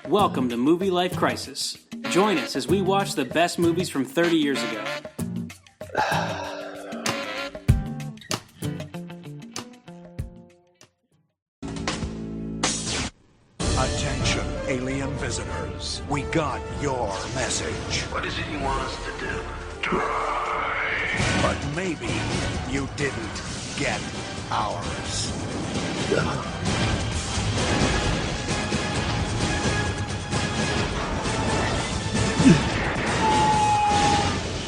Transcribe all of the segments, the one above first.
Welcome to Movie Life Crisis. Join us as we watch the best movies from 30 years ago. Attention, alien visitors. We got your message. What is it you want us to do? Die. But maybe you didn't get ours.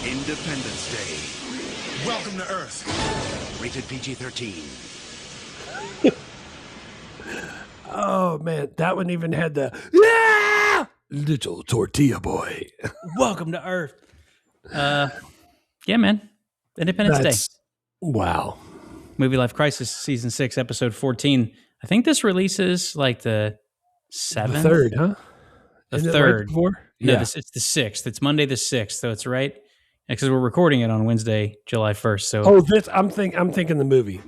Independence Day. Welcome to Earth. Rated PG-13. Oh man, that one even had the little tortilla boy. Welcome to Earth. Yeah, man. Independence Day. Wow. Movie Life Crisis, Season 6, Episode 14. I think this releases like the 7th? The 3rd, huh? The Isn't 3rd. It right before? No, Yeah. it's the 6th. It's Monday the 6th, so it's right. Because we're recording it on Wednesday, July 1st. So I'm thinking the movie.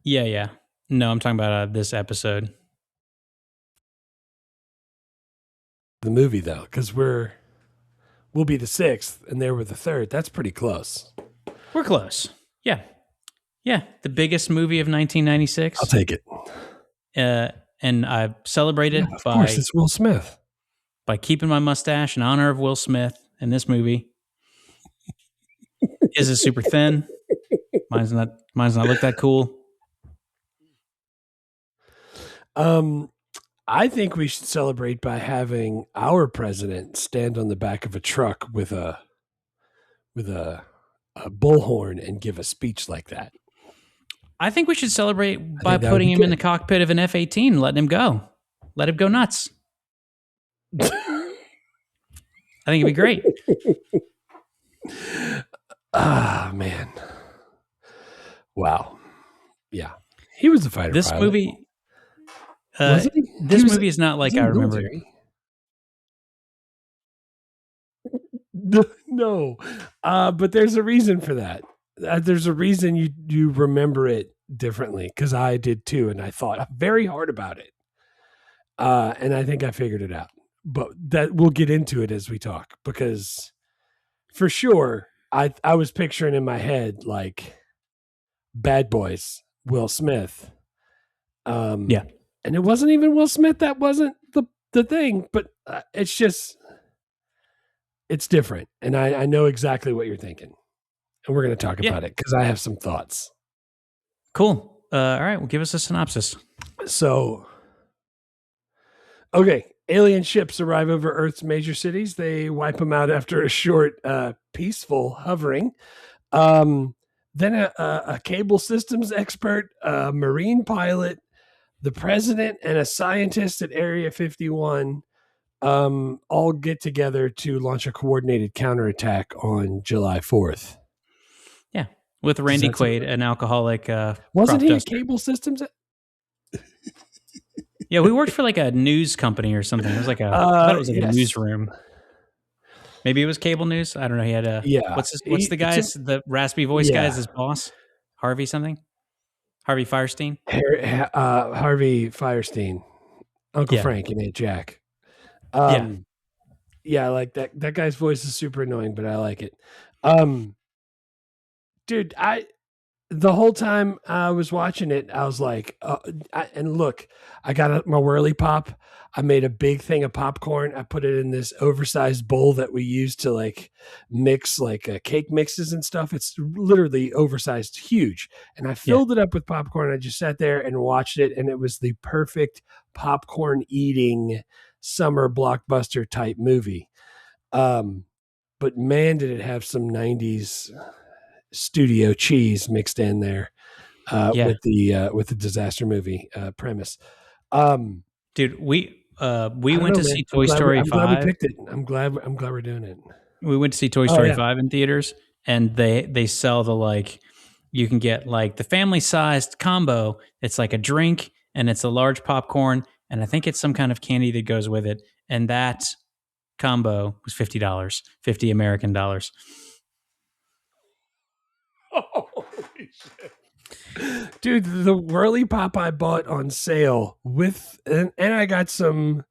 Yeah. No, I'm talking about this episode. The movie though, because we'll be the 6th and they were the 3rd. That's pretty close. We're close. Yeah. The biggest movie of 1996. I'll take it. And I celebrated Of course, it's Will Smith. by keeping my mustache in honor of Will Smith in this movie. His is super thin. Mine's not look that cool. I think we should celebrate by having our president stand on the back of a truck with a bullhorn and give a speech like that. I think we should celebrate by think that would putting be him in good. the cockpit of an F-18 and letting him go. Let him go nuts. I think it'd be great. Ah, man. Wow. Yeah. He was a fighter This pilot. movie... Wasn't he? This He was- movie is not like was he I remember. military? No, but there's a reason for that. There's a reason you remember it differently, because I did too, and I thought very hard about it, and I think I figured it out. But that we'll get into it as we talk, because for sure I was picturing in my head like Bad Boys, Will Smith. Yeah. And it wasn't even Will Smith. That wasn't the thing, but it's different. And I know exactly what you're thinking. And we're going to talk about it because I have some thoughts. Cool. All right. Well, give us a synopsis. So, okay. Alien ships arrive over Earth's major cities. They wipe them out after a short, peaceful hovering. Then a cable systems expert, a marine pilot, the president, and a scientist at Area 51 all get together to launch a coordinated counterattack on July 4th. Yeah. With Randy Quaid, an alcoholic. Wasn't he duster. a cable systems? Yeah, we worked for like a news company or something. It was like I thought it was like a newsroom. Maybe it was cable news. I don't know. He had a What's the guy's the raspy voice guy is his boss? Harvey something? Harvey Firestein? Harvey Firestein. Uncle Frank and Aunt Jack. Yeah, like that guy's voice is super annoying, but I like it. Dude, the whole time I was watching it, I was like, and look, I got my whirly pop. I made a big thing of popcorn. I put it in this oversized bowl that we use to like mix like cake mixes and stuff. It's literally oversized, huge. And I filled it up with popcorn. I just sat there and watched it. And it was the perfect popcorn eating summer blockbuster type movie. But man, did it have some 90s studio cheese mixed in there with the disaster movie premise. Dude, we went to see Toy Story 5. I'm glad we picked it. I'm glad we're doing it. We went to see Toy Story 5 in theaters, and they sell the like you can get like the family sized combo. It's like a drink and it's a large popcorn, and I think it's some kind of candy that goes with it. And that combo was $50, $50 American dollars. Holy shit. Dude, the whirly pop I bought on sale with, and I got some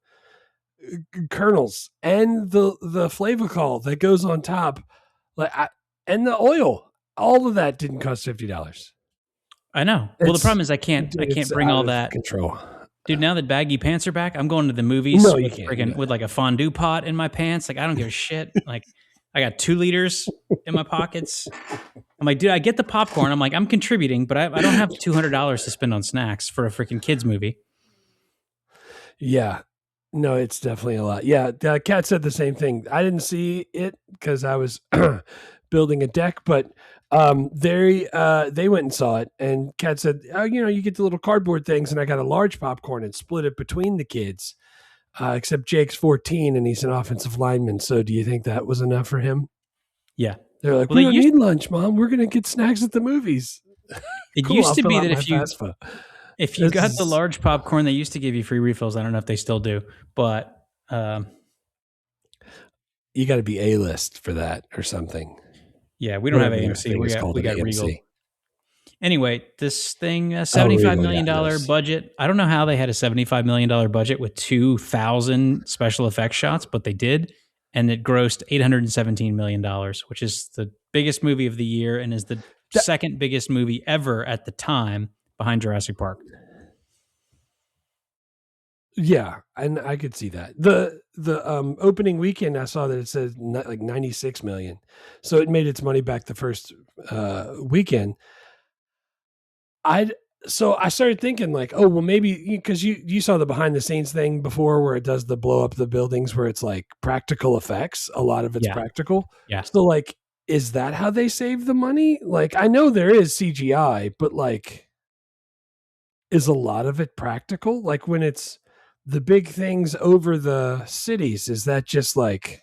kernels and the flavacol that goes on top, and the oil. All of that didn't cost $50. I know. Well, the problem is I can't It's bring out all of that. control. Dude, now that baggy pants are back, I'm going to the movies No, you with can't friggin' do with like a fondue pot in my pants. Like I don't give a shit. Like I got 2 liters in my pockets. I'm like, dude, I get the popcorn. I'm like, I'm contributing, but I don't have $200 to spend on snacks for a freaking kids movie. Yeah. No, it's definitely a lot. Yeah, Kat said the same thing. I didn't see it because I was building a deck, but they went and saw it, and Kat said, "Oh, you get the little cardboard things," and I got a large popcorn and split it between the kids. Except Jake's 14 and he's an offensive lineman. So, do you think that was enough for him? Yeah. They're like, Well, we don't need lunch, Mom. We're gonna get snacks at the movies. It Cool, used I'll to fill be out that my if you FAFSA. If you got the large popcorn, they used to give you free refills. I don't know if they still do, but you got to be A-list for that or something. Yeah, we don't have Whatever AMC. We got AMC. Regal. Anyway, this thing, Regal, $75 million budget. I don't know how they had a $75 million budget with 2,000 special effects shots, but they did. And it grossed $817 million, which is the biggest movie of the year and is the second biggest movie ever at the time behind Jurassic Park. Yeah, and I could see that. The opening weekend, I saw that it said like 96 million. So it made its money back the first weekend. So I started thinking like, oh, well, maybe because you saw the behind the scenes thing before where it does the blow up the buildings where it's like practical effects. A lot of it's practical. Yeah. So like, is that how they save the money? Like, I know there is CGI, but like, is a lot of it practical? Like when it's the big things over the cities, is that just like,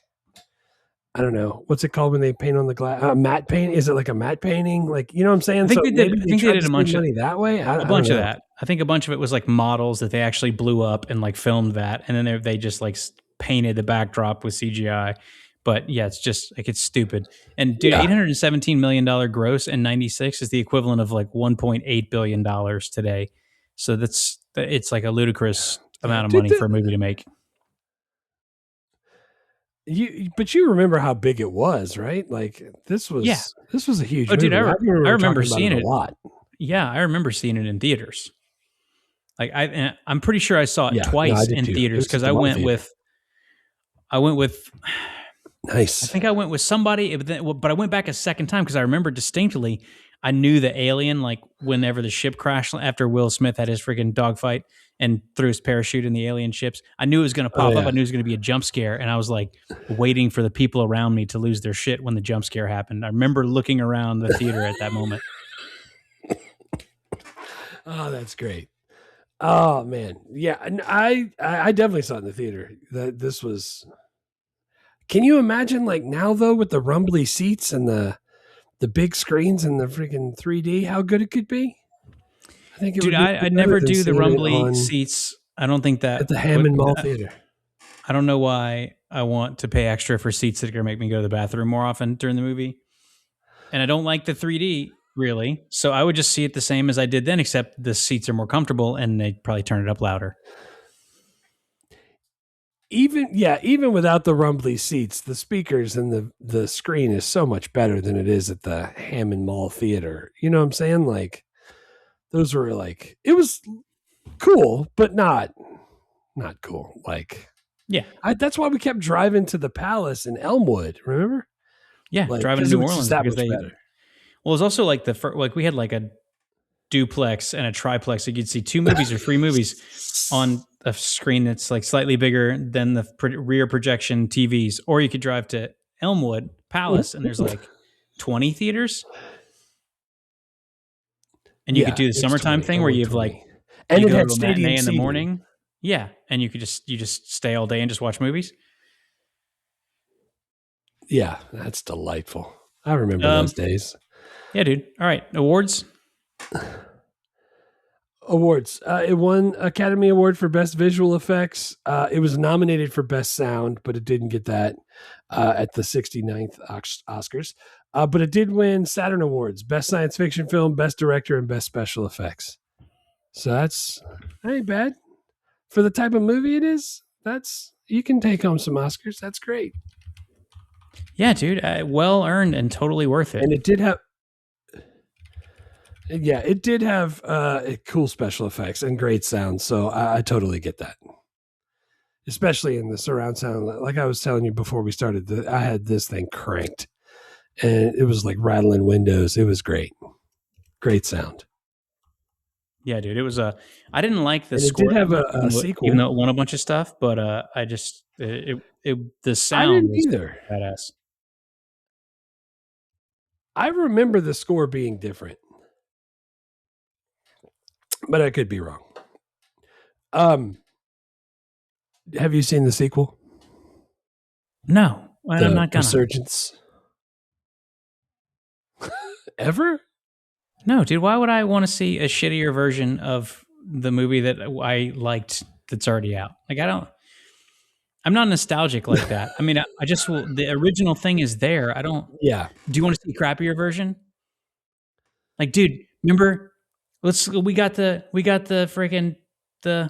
I don't know, what's it called when they paint on the glass? Matte paint? Is it like a matte painting? Like, you know what I'm saying? I think they did. I think they did a bunch of that way. A bunch of that. I think a bunch of it was like models that they actually blew up and like filmed that, and then they just like painted the backdrop with CGI. But yeah, it's just like it's stupid. And dude, $817 million gross in '96 is the equivalent of like $1.8 billion today. So it's like a ludicrous amount of money for a movie to make. But you remember how big it was, right? Like this was a huge movie. Dude, I remember seeing it a lot. Yeah, I rember seeing it in theaters. Like I'm pretty sure I saw it twice in theaters because I went with nice. I think I went with somebody, but I went back a second time because I remember distinctly. I knew the alien, like whenever the ship crashed after Will Smith had his freaking dogfight and threw his parachute in the alien ships. I knew it was going to pop up. I knew it was going to be a jump scare. And I was like waiting for the people around me to lose their shit when the jump scare happened. I remember looking around the theater at that moment. Oh, that's great. Oh man. Yeah. And I definitely saw it in the theater. This was, can you imagine like now though, with the rumbly seats and the big screens and the freaking 3D, how good it could be? I think it would be I never do the rumbly seats. I don't think that at the Hammond Mall Theater. I don't know why I want to pay extra for seats that are going to make me go to the bathroom more often during the movie. And I don't like the 3D really. So I would just see it the same as I did then, except the seats are more comfortable and they probably turn it up louder. Even without the rumbly seats, the speakers and the screen is so much better than it is at the Hammond Mall Theater. You know what I'm saying? Like those were like, it was cool, but not cool. Like, yeah, that's why we kept driving to the Palace in Elmwood. Remember? Yeah, like, driving to New Orleans because they better. Well, it's also like we had like a duplex and a triplex. So you could see 2 movies or 3 movies on a screen that's like slightly bigger than the rear projection TVs. Or you could drive to Elmwood Palace and there's like 20 theaters. And you could do the summertime thing where you have like, and you it go had to a matinee in the seating. morning. Yeah. And you just stay all day and just watch movies. Yeah, that's delightful. I remember those days. Yeah, dude. All right. Awards. It won Academy Award for Best Visual Effects. It was nominated for Best Sound, but it didn't get that at the 69th Oscars. But it did win Saturn Awards: Best Science Fiction Film, Best Director, and Best Special Effects. So that ain't bad for the type of movie it is. You can take home some Oscars. That's great. Yeah, dude, well earned and totally worth it. And it did have cool special effects and great sound. So I totally get that, especially in the surround sound. Like I was telling you before we started, I had this thing cranked, and it was like rattling windows. It was great sound. Yeah, dude, it was I didn't like the and score. It did have a sequel, even though it won a bunch of stuff. But I just the sound I didn't was either. badass. I remember the score being different, but I could be wrong. Have you seen the sequel? No, I'm not gonna. Resurgence. Ever? No, dude. Why would I want to see a shittier version of the movie that I liked that's already out? Like I'm not nostalgic like that. I mean, I just will. The original thing is there. I don't. Yeah. Do you want to see a crappier version? Like, dude, remember? We got the freaking the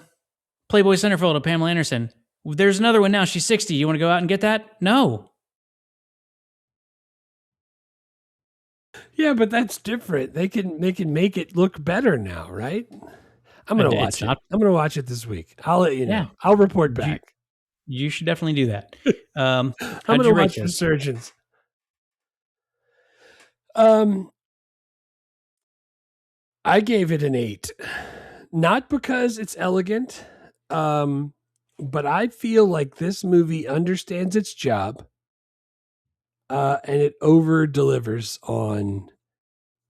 Playboy Centerfold of Pamela Anderson. There's another one now. She's 60. You want to go out and get that? No. Yeah, but that's different. They can make it look better now, right? I'm gonna watch it. I'm gonna watch it this week. I'll let you know. Yeah. I'll report back. You should definitely do that. I'm gonna watch Resurgence. I gave it an 8, not because it's elegant, but I feel like this movie understands its job, and it over delivers on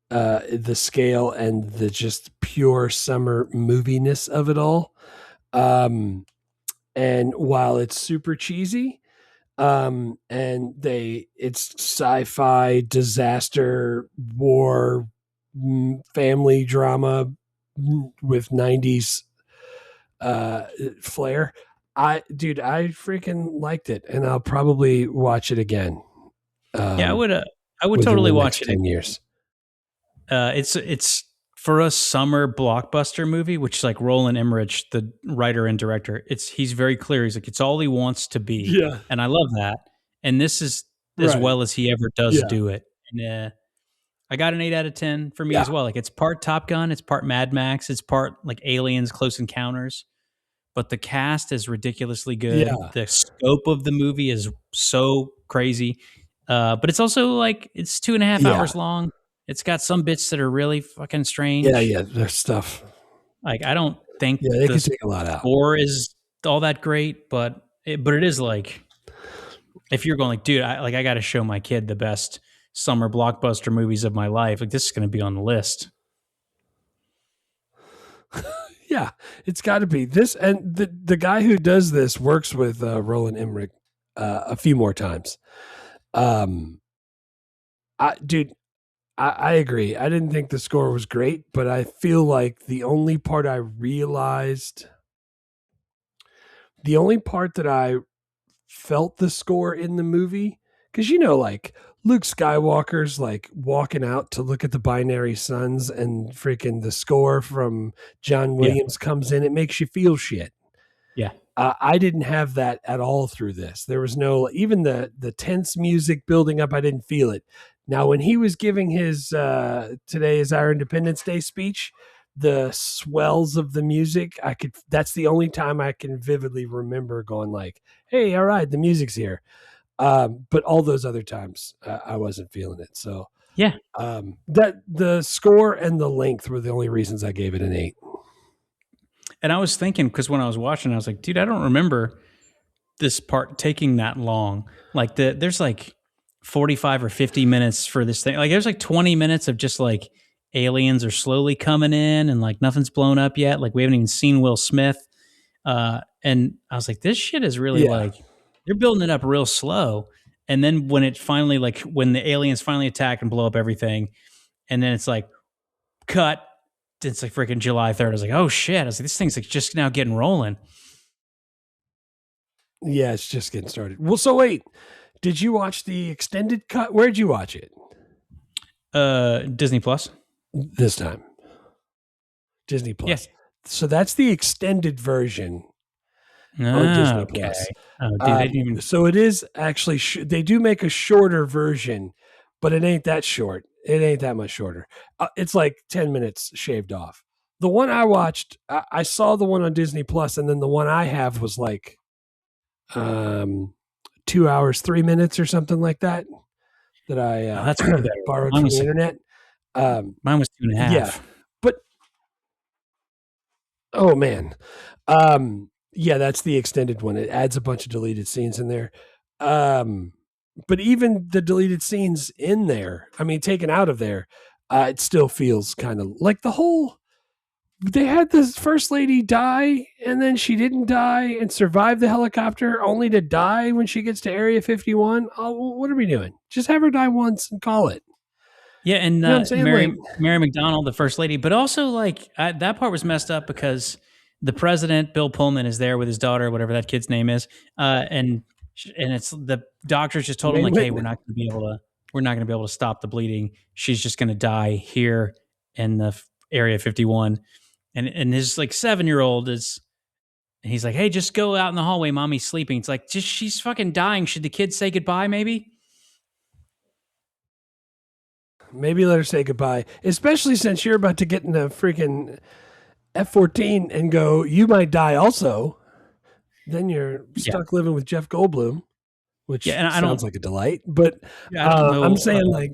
the scale and the just pure summer moviness of it all. And while it's super cheesy, and it's sci-fi, disaster, war, family drama with 90s flair. I freaking liked it, and I'll probably watch it again. I would totally watch it. 10 years. It's for a summer blockbuster movie, which is like Roland Emmerich, the writer and director. He's very clear. He's like, it's all he wants to be. Yeah. And I love that. And this is as well as he ever does do it. And I got an 8 out of 10 for me as well. Like, it's part Top Gun, it's part Mad Max, it's part like Aliens, Close Encounters. But the cast is ridiculously good. Yeah. The scope of the movie is so crazy. But it's also like, it's 2.5 hours long. It's got some bits that are really fucking strange. Yeah, there's stuff. Like, I don't think they can take a lot out. Score is all that great, but it is like, if you're going like, dude, I got to show my kid the best summer blockbuster movies of my life. Like, this is going to be on the list. Yeah, it's got to be this. And the guy who does this works with Roland Emmerich a few more times. I agree. I didn't think the score was great, but I feel like the only part that I felt the score in the movie, because like Luke Skywalker's like walking out to look at the binary suns, and freaking the score from John Williams comes in. It makes you feel shit. Yeah. I didn't have that at all through this. There was no, even the tense music building up, I didn't feel it. Now, when he was giving his "Today is our Independence Day" speech, the swells of the music, that's the only time I can vividly remember going like, hey, all right, the music's here. But all those other times, I wasn't feeling it. So yeah, that the score and the length were the only reasons I gave it an 8. And I was thinking, because when I was watching, I was like, dude, I don't remember this part taking that long. Like there's like 45 or 50 minutes for this thing. Like, there's like 20 minutes of just like aliens are slowly coming in and like nothing's blown up yet. Like, we haven't even seen Will Smith. And I was like, this shit is really like, they're building it up real slow. And then when it finally, like, when the aliens finally attack and blow up everything, and then it's like, cut. It's like freaking July 3rd. I was like, oh shit. I was like, this thing's like just now getting rolling. Yeah, it's just getting started. Well, so wait, did you watch the extended cut? Where'd you watch it? Disney Plus. This time. Disney Plus. Yes. So that's the extended version on Disney Plus. Oh, dude, I didn't even. So it is actually, they do make a shorter version, but it ain't that short. It ain't that much shorter. It's like 10 minutes shaved off. The one I watched, I saw the one on Disney Plus, and then the one I have was like 2 hours, 3 minutes or something like that. That I that's borrowed from the internet. Mine was 2.5. Yeah, but oh man, yeah, that's the extended one. It adds a bunch of deleted scenes in there. But even the deleted scenes in there, I mean, taken out of there, it still feels kind of like the whole. They had this first lady die, and then she didn't die and survive the helicopter, only to die when she gets to Area 51. Oh, what are we doing? Just have her die once and call it. Yeah, and You know what I'm saying? Mary Like- McDonnell, the first lady, but also like that part was messed up because the president, Bill Pullman, is there with his daughter, whatever that kid's name is, and it's the doctors just told him like, hey, we're not going to be able to stop the bleeding. She's just going to die here in the Area 51. And his like 7-year-old he's like, hey, just go out in the hallway. Mommy's sleeping. It's like, just she's fucking dying. Should the kids say goodbye? Maybe let her say goodbye, especially since you're about to get in the freaking F-14 and go, you might die also. Then you're stuck living with Jeff Goldblum, which sounds like a delight. But I'm saying like,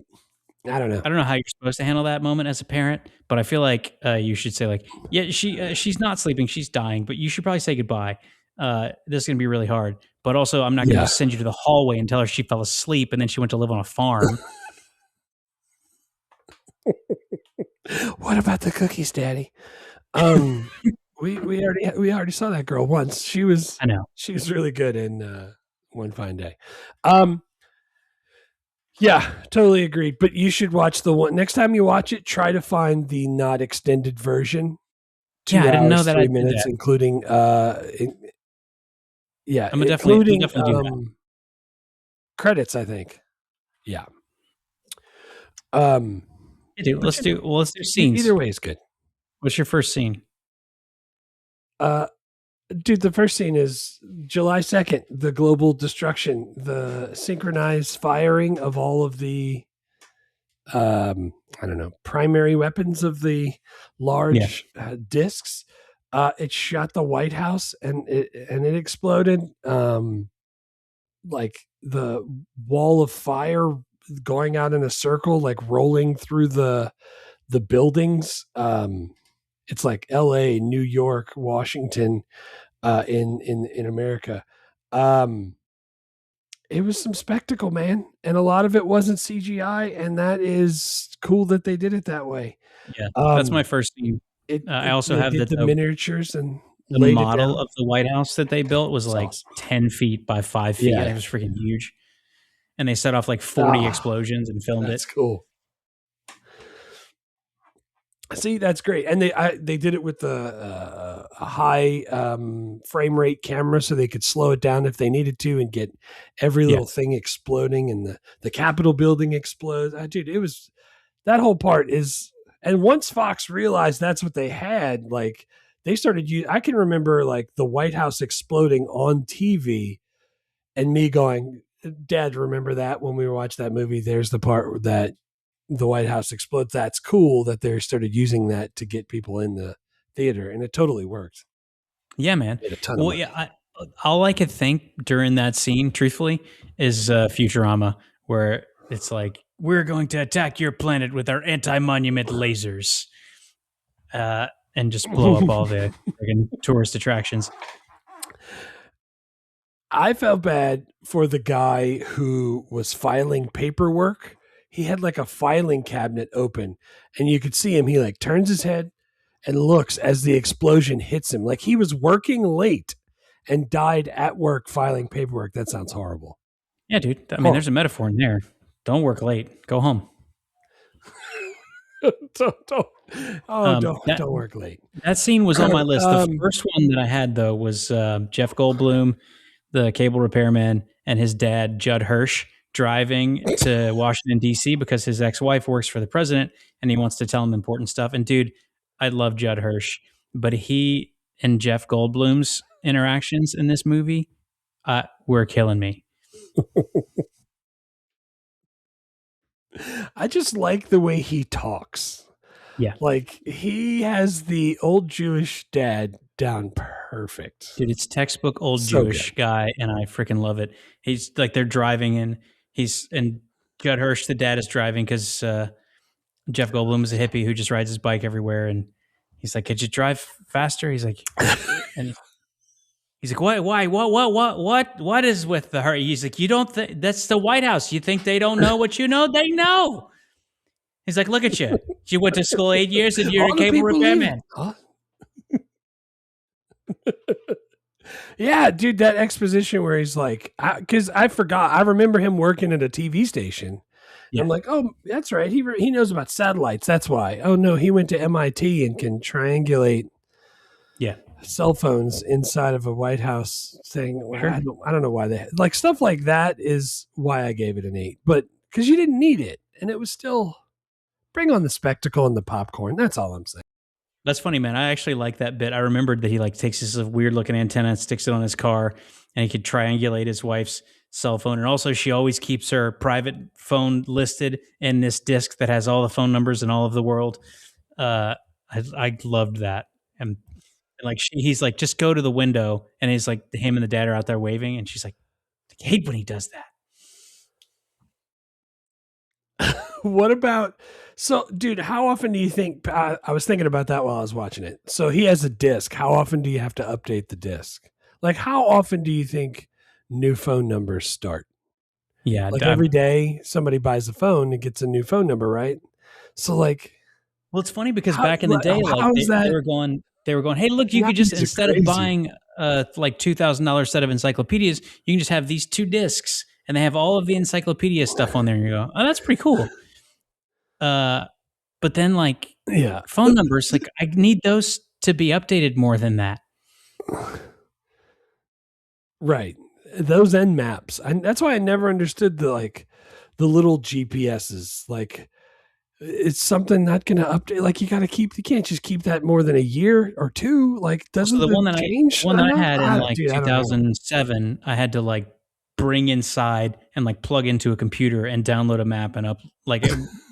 I don't know. I don't know how you're supposed to handle that moment as a parent, but I feel like you should say like, yeah, she's not sleeping, she's dying, but you should probably say goodbye. This is going to be really hard. But also, I'm not going to send you to the hallway and tell her she fell asleep and then she went to live on a farm. What about the cookies, Daddy? We already saw that girl once. She was really good in One Fine Day. Yeah, totally agreed. But you should watch the one next time you watch it. Try to find the not extended version. 2 I didn't know hours, that. 3 minutes, including I'm definitely do that. Credits, I think. Yeah. Let's do scenes. Either way is good. What's your first scene? Dude, the first scene is July 2nd, the global destruction, the synchronized firing of all of the, primary weapons of the large discs. It shot the White House and it exploded. Like the wall of fire going out in a circle, like rolling through the buildings. It's like LA, New York, Washington, in America. It was some spectacle, man. And a lot of it wasn't CGI. And that is cool that they did it that way. Yeah. That's my first scene. I also have the miniatures and the model of the White House that they built was like awesome. 10 feet by 5 feet. Yeah. It was freaking huge. And they set off like 40 explosions and filmed it. That's cool. See, that's great, and they did it with a high frame rate camera, so they could slow it down if they needed to, and get every little thing exploding, and the Capitol building explodes. Dude, it was that whole part is. And once Fox realized that's what they had, like they started. I can remember like the White House exploding on TV, and me going, "Dad, remember that when we watched that movie? There's the part that." The White House explodes. That's cool that they started using that to get people in the theater, and it totally worked. Yeah, man. Well, yeah, all I could think during that scene, truthfully, is Futurama, where it's like, we're going to attack your planet with our anti-monument lasers, and just blow up all the tourist attractions. I felt bad for the guy who was filing paperwork. He had like a filing cabinet open, and you could see him. He like turns his head and looks as the explosion hits him. Like he was working late and died at work filing paperwork. That sounds horrible. Yeah, dude. I mean, there's a metaphor in there. Don't work late. Go home. Don't work late. That scene was on my list. The first one that I had though was Jeff Goldblum, the cable repairman, and his dad, Judd Hirsch, driving to Washington, D.C. because his ex-wife works for the president and he wants to tell him important stuff. And dude, I love Judd Hirsch, but he and Jeff Goldblum's interactions in this movie were killing me. I just like the way he talks. Yeah. Like he has the old Jewish dad down perfect. Dude, it's textbook old So Jewish good. guy, and I freaking love it. He's like, they're driving and Judd Hirsch, the dad, is driving because Jeff Goldblum is a hippie who just rides his bike everywhere, and he's like, "Could you drive faster?" He's like, and he's like, "Why? What is with the hurry?" He's like, "You don't think that's the White House? You think they don't know what you know? They know." He's like, "Look at you. You went to school 8 years and you're All a the cable people repairman." Huh? Yeah, dude, that exposition where he's like, because I forgot, I remember him working at a TV station. Yeah. I'm like, oh, that's right. He knows about satellites. That's why. Oh no, he went to MIT and can triangulate Yeah. cell phones inside of a White House thing. Sure. I don't know why they like stuff like that is why I gave it an 8, but because you didn't need it and it was still bring on the spectacle and the popcorn. That's all I'm saying. That's funny, man. I actually like that bit. I remembered that he like takes this weird looking antenna and sticks it on his car, and he could triangulate his wife's cell phone. And also, she always keeps her private phone listed in this disc that has all the phone numbers in all of the world. I loved that. And like he's like, just go to the window, and he's like, him and the dad are out there waving, and she's like, I hate when he does that. What about dude, how often do you think I was thinking about that while I was watching it. So he has a disc. How often do you have to update the disc? Like how often do you think new phone numbers start? Yeah, like every day somebody buys a phone and gets a new phone number, right? So like, well, it's funny because back in the day, like they were going, hey, look, you could just instead of buying like $2,000 set of encyclopedias, you can just have these 2 discs, and they have all of the encyclopedia stuff on there. And you go, oh, that's pretty cool. But then like, yeah, phone numbers, like I need those to be updated more than that. Right. Those end maps. And that's why I never understood the little GPSs. Like it's something not going to update. Like you can't just keep that more than a year or 2. Like doesn't the one that change? I had in like 2007, I had to like bring inside and like plug into a computer and download a map and up like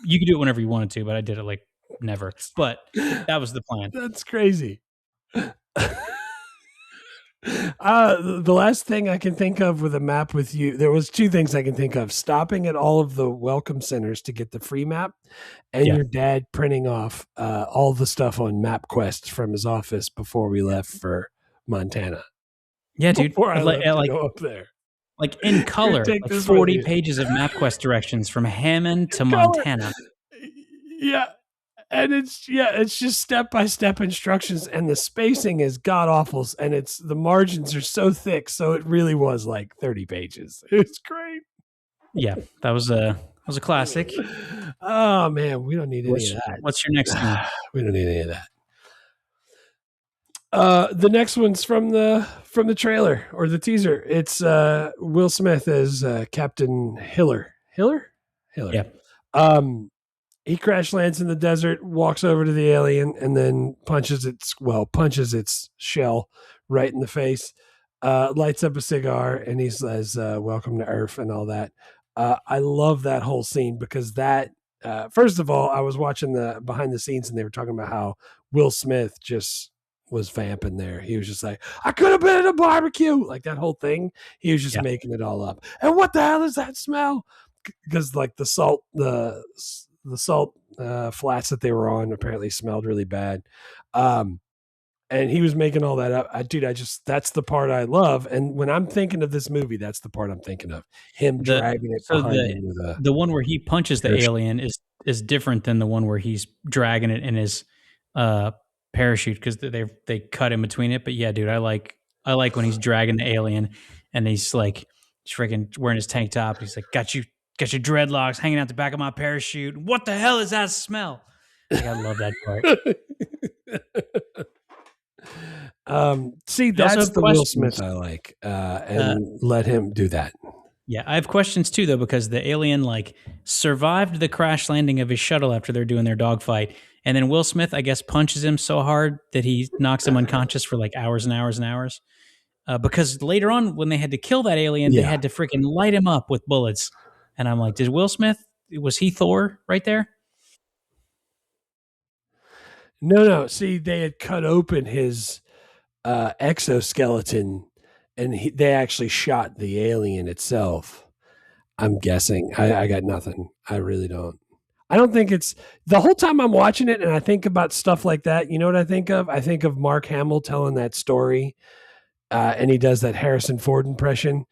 you could do it whenever you wanted to, but I did it like never. But that was the plan. That's crazy. The last thing I can think of with a map with you, there was 2 things I can think of: stopping at all of the welcome centers to get the free map, and your dad printing off all the stuff on MapQuest from his office before we left for Montana. Yeah, dude. Before I left to go up there. Like in color, like 40 pages of MapQuest directions from Hammond to Montana. Yeah. And it's just step-by-step instructions, and the spacing is god awful, and the margins are so thick. So it really was like 30 pages. It's great. Yeah. That was a classic. Oh man, we don't need any of that. What's your next thing? We don't need any of that. The next one's from the trailer or the teaser. It's Will Smith as Captain Hiller. Yeah. He crash lands in the desert, walks over to the alien, and then punches its shell right in the face. Lights up a cigar, and he says, "Welcome to Earth," and all that. I love that whole scene because that. First of all, I was watching the behind the scenes, and they were talking about how Will Smith just was vamping there. He was just like, I could have been at a barbecue. Like that whole thing. He was just making it all up. And what the hell is that smell? Because like the salt flats that they were on apparently smelled really bad. And he was making all that up. That's the part I love. And when I'm thinking of this movie, that's the part I'm thinking of. Him dragging it behind him with the one where he punches the alien is different than the one where he's dragging it in his parachute because they cut in between it. But yeah, dude, I like when he's dragging the alien and he's like freaking wearing his tank top. He's like, got your dreadlocks hanging out the back of my parachute. What the hell is that smell? Like, I love that part. See, that's the Will Smith I like, and let him do that. Yeah, I have questions too, though, because the alien like survived the crash landing of his shuttle after they're doing their dogfight, and then Will Smith, I guess, punches him so hard that he knocks him unconscious for like hours and hours and hours. Because later on, when they had to kill that alien, they Yeah. had to freaking light him up with bullets, and I'm like, did Will Smith? Was he Thor right there? No. See, they had cut open his exoskeleton, and they actually shot the alien itself. I'm guessing. I got nothing. I really don't. I don't think it's the whole time I'm watching it and I think about stuff like that. You know what I think of? I think of Mark Hamill telling that story, and he does that Harrison Ford impression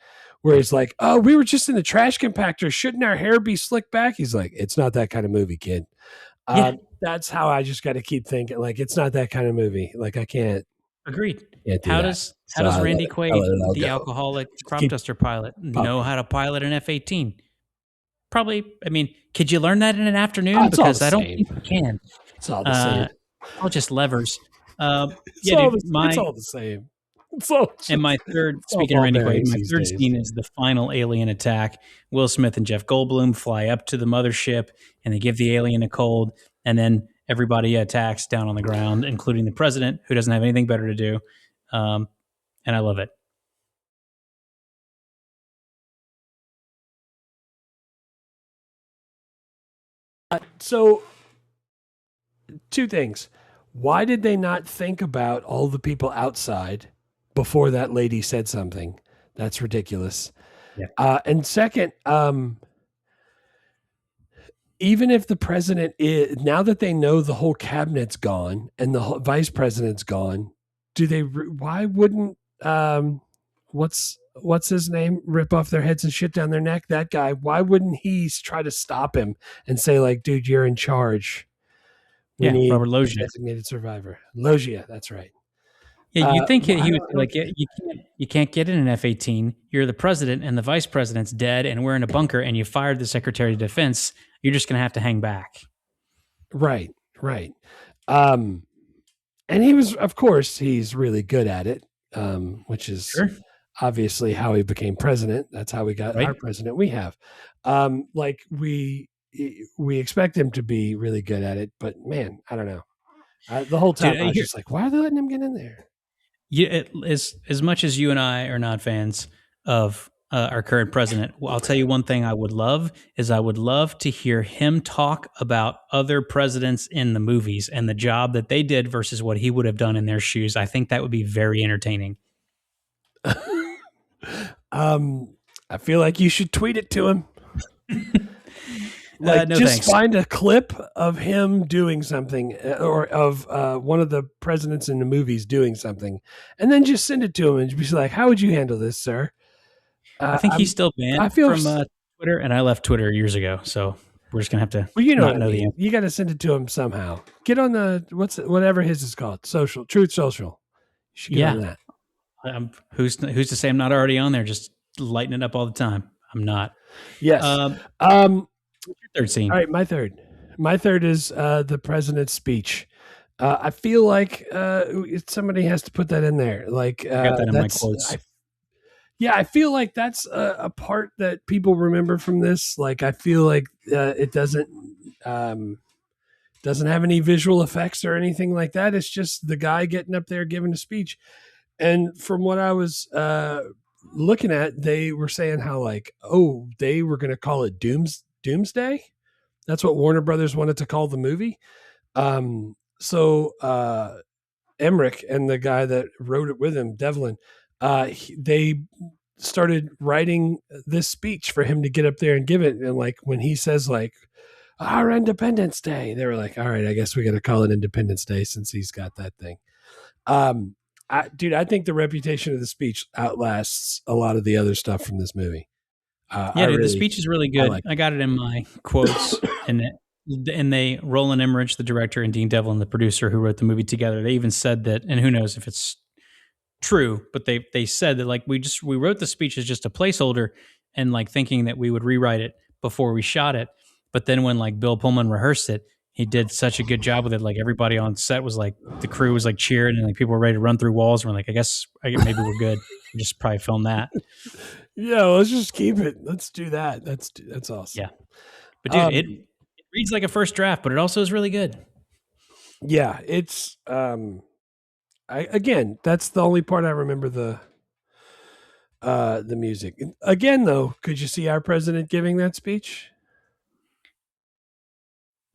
where he's like, "Oh, we were just in the trash compactor. Shouldn't our hair be slicked back?" He's like, "It's not that kind of movie, kid." Yeah, That's how I just got to keep thinking. Like, it's not that kind of movie. Like, I can't agreed. do How that. does So Randy I Quaid, let it all the go. alcoholic crop keep duster pilot, know popping. how to pilot an F-18? Probably. I mean, could you learn that in an afternoon? It's all Because the I don't same. think you can. It's all the same. All just levers. It's Yeah, all dude. it's all the same. It's all And my third, it's all speaking of Randy ball Quaid, bearings my these third days. scene is the final alien attack. Will Smith and Jeff Goldblum fly up to the mothership, and they give the alien a cold, and then everybody attacks down on the ground, including the president, who doesn't have anything better to do. And I love it. So, two things. Why did they not think about all the people outside before that lady said something? That's ridiculous. Yeah. And second, even if the president is, now that they know the whole cabinet's gone and the vice president's gone, why wouldn't, what's his name, rip off their heads and shit down their neck? That guy, why wouldn't he try to stop him and say, like, dude, you're in charge? We need Robert Loggia. designated survivor. Loggia, that's right. Yeah, you'd think he why would don't- like, you can't get in an F-18. You're the president, and the vice president's dead, and we're in a bunker, and you fired the Secretary of Defense. You're just going to have to hang back. Right. And he was, of course, he's really good at it, which is Sure. obviously how he became president. That's how we got Right. our president we have. Like we expect him to be really good at it, but man, I don't know. The whole time Dude, I was just like, why are they letting him get in there? Yeah, as much as you and I are not fans of our current president, I'll tell you one thing I would love to hear him talk about other presidents in the movies and the job that they did versus what he would have done in their shoes. I think that would be very entertaining. I feel like you should tweet it to him. Like, No, just thanks. find a clip of him doing something, or of one of the presidents in the movies doing something, and then just send it to him and just be like, "How would you handle this, sir?" I think he's still banned I feel from Twitter, and I left Twitter years ago, so we're just gonna have to. Well, you know not what I know the mean. answer. You got to send it to him somehow. Get on the whatever his is called, Truth Social. You should get on that. Who's to say I'm not already on there, just lighting it up all the time? I'm not. Yes. What's your third scene? All right, my third is the president's speech. I feel like somebody has to put that in there. Like, I got that in my quotes. I feel like that's a part that people remember from this. Like, I feel like it doesn't have any visual effects or anything like that. It's just the guy getting up there giving a speech. And from what I was looking at, they were saying how, like, they were going to call it Doomsday. That's what Warner Brothers wanted to call the movie. So Emmerich and the guy that wrote it with him, Devlin, they started writing this speech for him to get up there and give it. And like when he says, like, our Independence Day, they were like, all right, I guess we got to call it Independence Day since he's got that thing. I think the reputation of the speech outlasts a lot of the other stuff from this movie. The speech is really good. I got it in my quotes, and they Roland Emmerich, the director, and Dean Devlin, the producer, who wrote the movie together. They even said that, and who knows if it's true, but they said that, like, we wrote the speech as just a placeholder, and like thinking that we would rewrite it before we shot it. But then when like Bill Pullman rehearsed it, he did such a good job with it. Like everybody on set was like, the crew was like cheering, and like people were ready to run through walls. And we're like, I guess maybe we're good. We just probably film that. Yeah, let's just keep it. Let's do that. That's awesome. Yeah. But dude, Um, it reads like a first draft, but it also is really good. Yeah, it's again, that's the only part I remember the music. Again though, could you see our president giving that speech?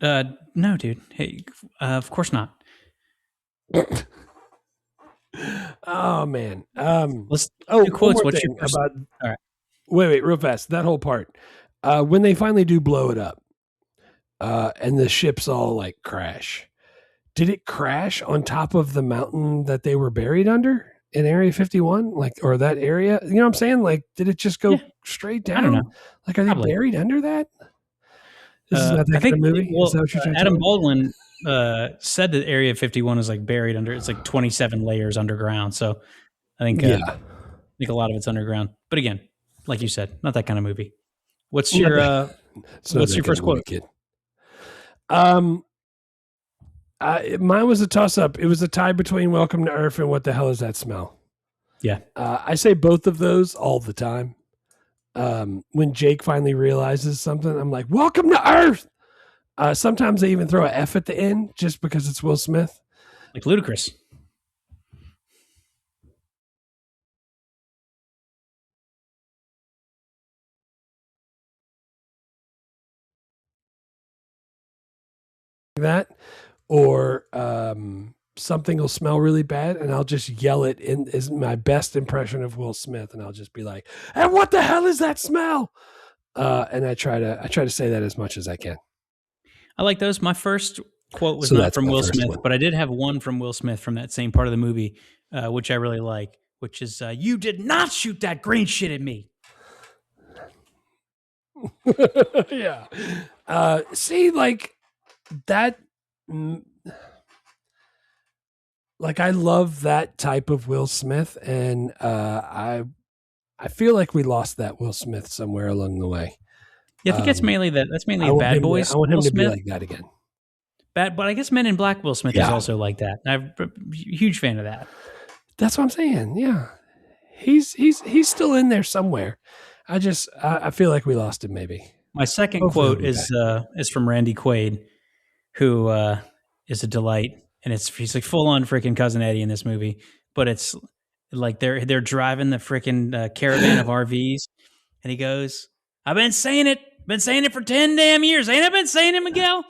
No, dude. Hey, of course not. Oh man. Let's Oh, do one quotes. more What's your thing first? about All right. wait, real fast. That whole part. When they finally do blow it up, and the ships all like crash. Did it crash on top of the mountain that they were buried under in Area 51? Like, or that area? You know what I'm saying? Like, did it just go Yeah. straight I don't down? know. Like, are they Probably. buried under that? This is not I that kind think. of movie. Is Well, that what you're trying to tell Adam me? Baldwin said that Area 51 is like buried under. It's like 27 layers underground. So I think Yeah. a lot of it's underground. But again, like you said, not that kind of movie. What's Not your that- it's not what's that your kind first of movie, quote? kid. Mine was a toss up. It was a tie between Welcome to Earth and What the Hell Is That Smell? Yeah. I say both of those all the time. When Jake finally realizes something, I'm like, Welcome to Earth. Sometimes they even throw an F at the end just because it's Will Smith. Like ludicrous. That or something will smell really bad and I'll just yell it in is my best impression of Will Smith and I'll just be like, and what the hell is that smell? And I try to say that as much as I can. I like those. My first quote was So not that's from my Will first Smith, one. but I did have one from Will Smith from that same part of the movie, which I really like, which is "You did not shoot that green shit at me." Yeah. See, like that like I love that type of Will Smith and I feel like we lost that Will Smith somewhere along the way. Yeah, I think that's mainly I a want Bad him to, Boys I want him Will to be Smith. like that again. But I guess Men in Black Will Smith is Yeah. also like that. I'm a huge fan of that. That's what I'm saying. Yeah. He's still in there somewhere. I feel like we lost him maybe. My second Hopefully quote he'll be back. is from Randy Quaid, who is a delight, and he's like full on freaking Cousin Eddie in this movie. But it's like they're driving the freaking caravan of RVs, and he goes, "I've been saying it for 10 damn years. Ain't I been saying it, Miguel?"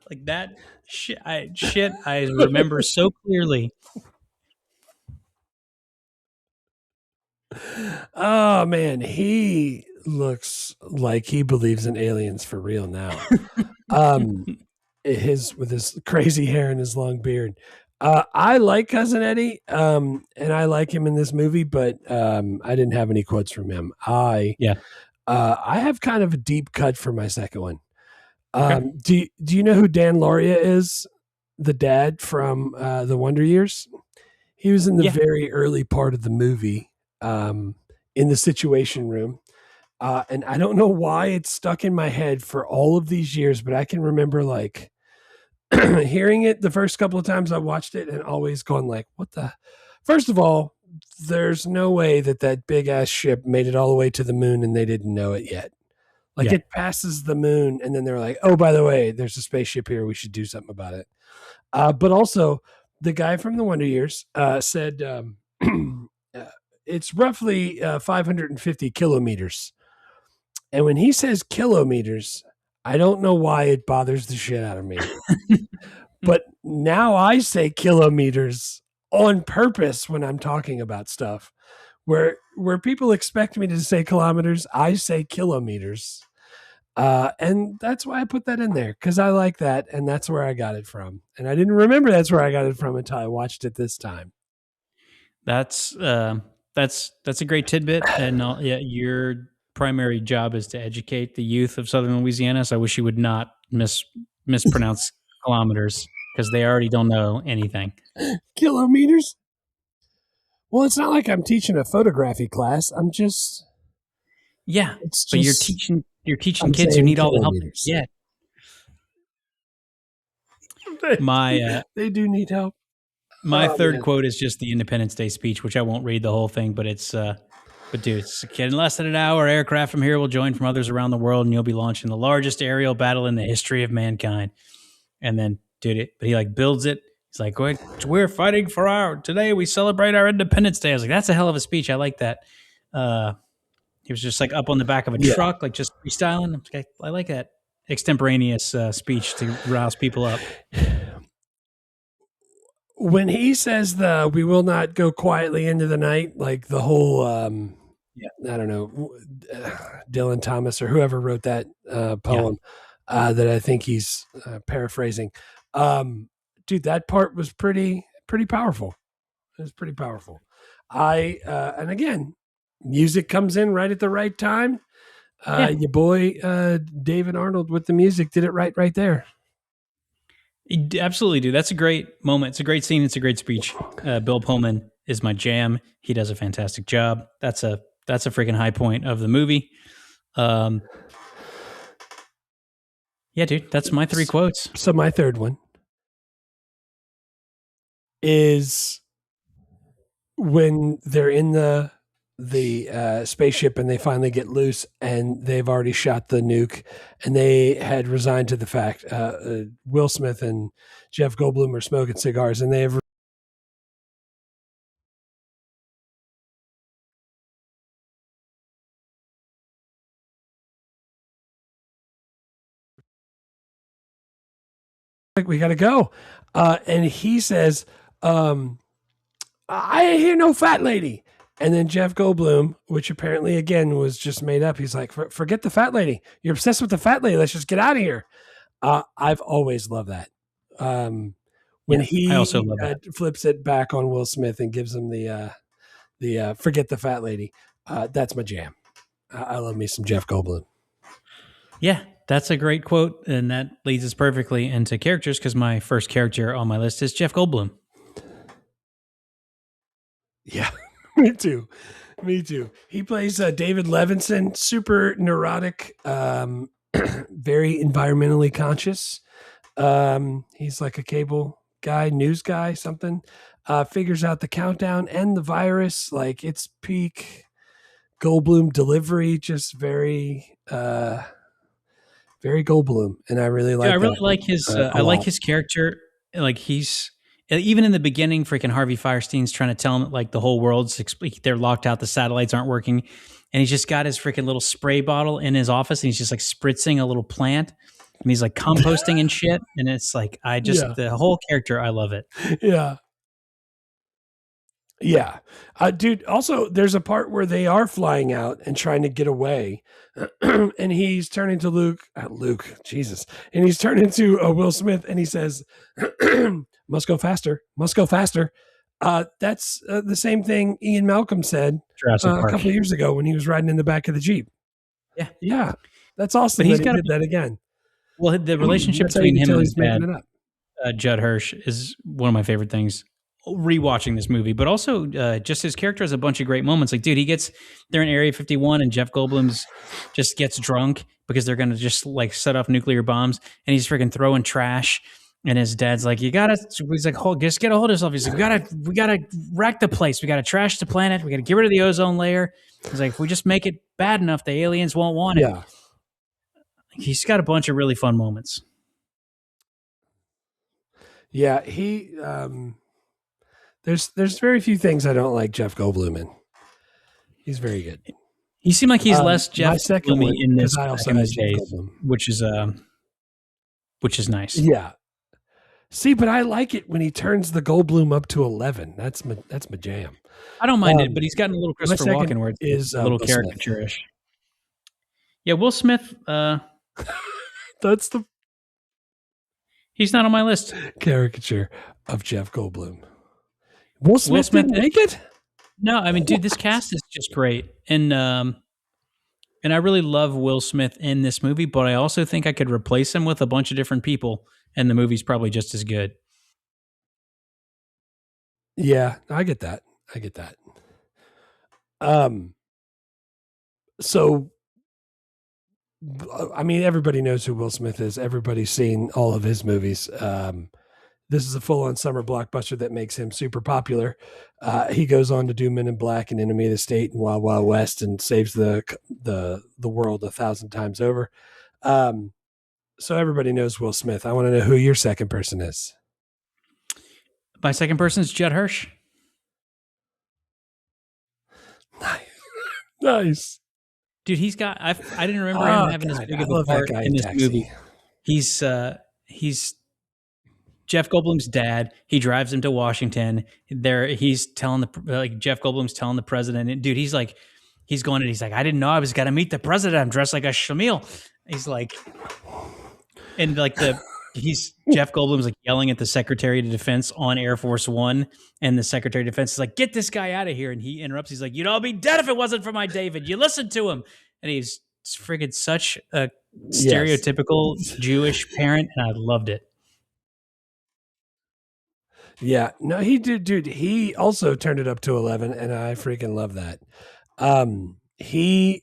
Like that shit. I remember so clearly. Oh man, he looks like he believes in aliens for real now. With his crazy hair and his long beard. I like Cousin Eddie, and I like him in this movie, but I didn't have any quotes from him. Yeah. I have kind of a deep cut for my second one. Okay. Do you know who Dan Lauria is? The dad from the Wonder Years. He was in the Yeah. very early part of the movie, in the Situation Room. And I don't know why it's stuck in my head for all of these years, but I can remember like hearing it the first couple of times I watched it and always going like, what the? First of all, there's no way that big ass ship made it all the way to the moon and they didn't know it yet. Like Yeah. it passes the moon and then they're like, oh, by the way, there's a spaceship here. We should do something about it. But also the guy from the Wonder Years said it's roughly 550 kilometers. And when he says kilometers, I don't know why it bothers the shit out of me. But now I say kilometers on purpose when I'm talking about stuff. Where people expect me to say kilometers, I say kilometers. And that's why I put that in there because I like that, and that's where I got it from. And I didn't remember that's where I got it from until I watched it this time. That's a great tidbit, and yeah, your primary job is to educate the youth of Southern Louisiana. So I wish you would not mispronounce kilometers because they already don't know anything. Kilometers? Well, it's not like I'm teaching a photography class. I'm just But I'm you're teaching kids who saying need all the help kilometers. they get. They do need help. My Oh, third man. quote is just the Independence Day speech, which I won't read the whole thing, but it's But dude, it's in less than an hour, aircraft from here will join from others around the world, and you'll be launching the largest aerial battle in the history of mankind. And then, dude, but he like builds it. He's like, we're fighting for today we celebrate our Independence Day. I was like, that's a hell of a speech. I like that. He was just like up on the back of a truck, like just freestyling. I like that extemporaneous speech to rouse people up. When he says we will not go quietly into the night, like the whole, I don't know, Dylan Thomas or whoever wrote that poem that I think he's paraphrasing. Dude, that part was pretty powerful. It was pretty powerful. And again, music comes in right at the right time. Your boy, David Arnold with the music did it right there. Absolutely, dude. That's a great moment. It's a great scene. It's a great speech. Bill Pullman is my jam. He does a fantastic job. That's a freaking high point of the movie. Yeah, dude. That's my 3 quotes. So my third one is when they're in the spaceship and they finally get loose and they've already shot the nuke and they had resigned to the fact Will Smith and Jeff Goldblum are smoking cigars and they have like, we got to go. And he says, I ain't hear no fat lady. And then Jeff Goldblum, which apparently again was just made up, he's like, forget the fat lady. You're obsessed with the fat lady. Let's just get out of here. I've always loved that. When he also flips it back on Will Smith and gives him the forget the fat lady. That's my jam. I love me some Jeff Goldblum. Yeah, that's a great quote. And that leads us perfectly into characters because my first character on my list is Jeff Goldblum. Yeah, me too. Me too. He plays David Levinson, super neurotic, very environmentally conscious. He's like a cable guy, news guy, something. Figures out the countdown and the virus. Like it's peak Goldblum delivery, just very Goldblum. And I really like. Yeah, I really like his. I like his character. Like he's. Even in the beginning, freaking Harvey Firestein's trying to tell him like the whole world's they're locked out, the satellites aren't working, and he's just got his freaking little spray bottle in his office, and he's just like spritzing a little plant, and he's like composting and shit, and it's like the whole character, I love it. Yeah, dude. Also, there's a part where they are flying out and trying to get away, and he's turning to Luke, Jesus, and he's turning to Will Smith, and he says, "Must go faster, must go faster." That's the same thing Ian Malcolm said a couple of years ago when he was riding in the back of the Jeep. Yeah, that's awesome. But he did that again. Well, the relationship between him and his dad, Judd Hirsch, is one of my favorite things. Rewatching this movie, but also just his character has a bunch of great moments. Like, dude, they're in Area 51 and Jeff Goldblum's just gets drunk because they're going to just like set off nuclear bombs and he's freaking throwing trash. And his dad's like, he's like, just get a hold of yourself. He's like, we gotta wreck the place. We gotta trash the planet. We gotta get rid of the ozone layer. He's like, if we just make it bad enough, the aliens won't want it. Yeah. He's got a bunch of really fun moments. Yeah. There's very few things I don't like Jeff Goldblum in. He's very good. He seemed like he's less Jeff Goldblum in this I also days, which is nice. Yeah. See, but I like it when he turns the Goldblum up to 11. That's my jam. I don't mind it, but he's gotten a little Christopher Walken where it's a little caricature-ish. Yeah, Will Smith. He's not on my list. Caricature of Jeff Goldblum. Will Smith didn't make it? No, I mean, dude, this cast is just great, and I really love Will Smith in this movie. But I also think I could replace him with a bunch of different people, and the movie's probably just as good. Yeah, I get that. So, I mean, everybody knows who Will Smith is. Everybody's seen all of his movies. this is a full-on summer blockbuster that makes him super popular. He goes on to do Men in Black and Enemy of the State and Wild Wild West and saves the world 1,000 times over. So everybody knows Will Smith. I want to know who your second person is. My second person is Judd Hirsch. Nice. Dude, he's got. I didn't remember him having this big of a part in this movie. He's Jeff Goldblum's dad. He drives him to Washington. He's telling Jeff Goldblum's telling the president. And dude, he's like, I didn't know I was gonna meet the president. I'm dressed like a shamil. He's like, and like Jeff Goldblum's like yelling at the Secretary of Defense on Air Force One, and the Secretary of Defense is like, "Get this guy out of here!" And he interrupts. He's like, "You'd all be dead if it wasn't for my David. You listen to him." And he's friggin' such a stereotypical Jewish parent, and I loved it. Yeah, no, he did, dude. He also turned it up to 11, and I freaking love that. He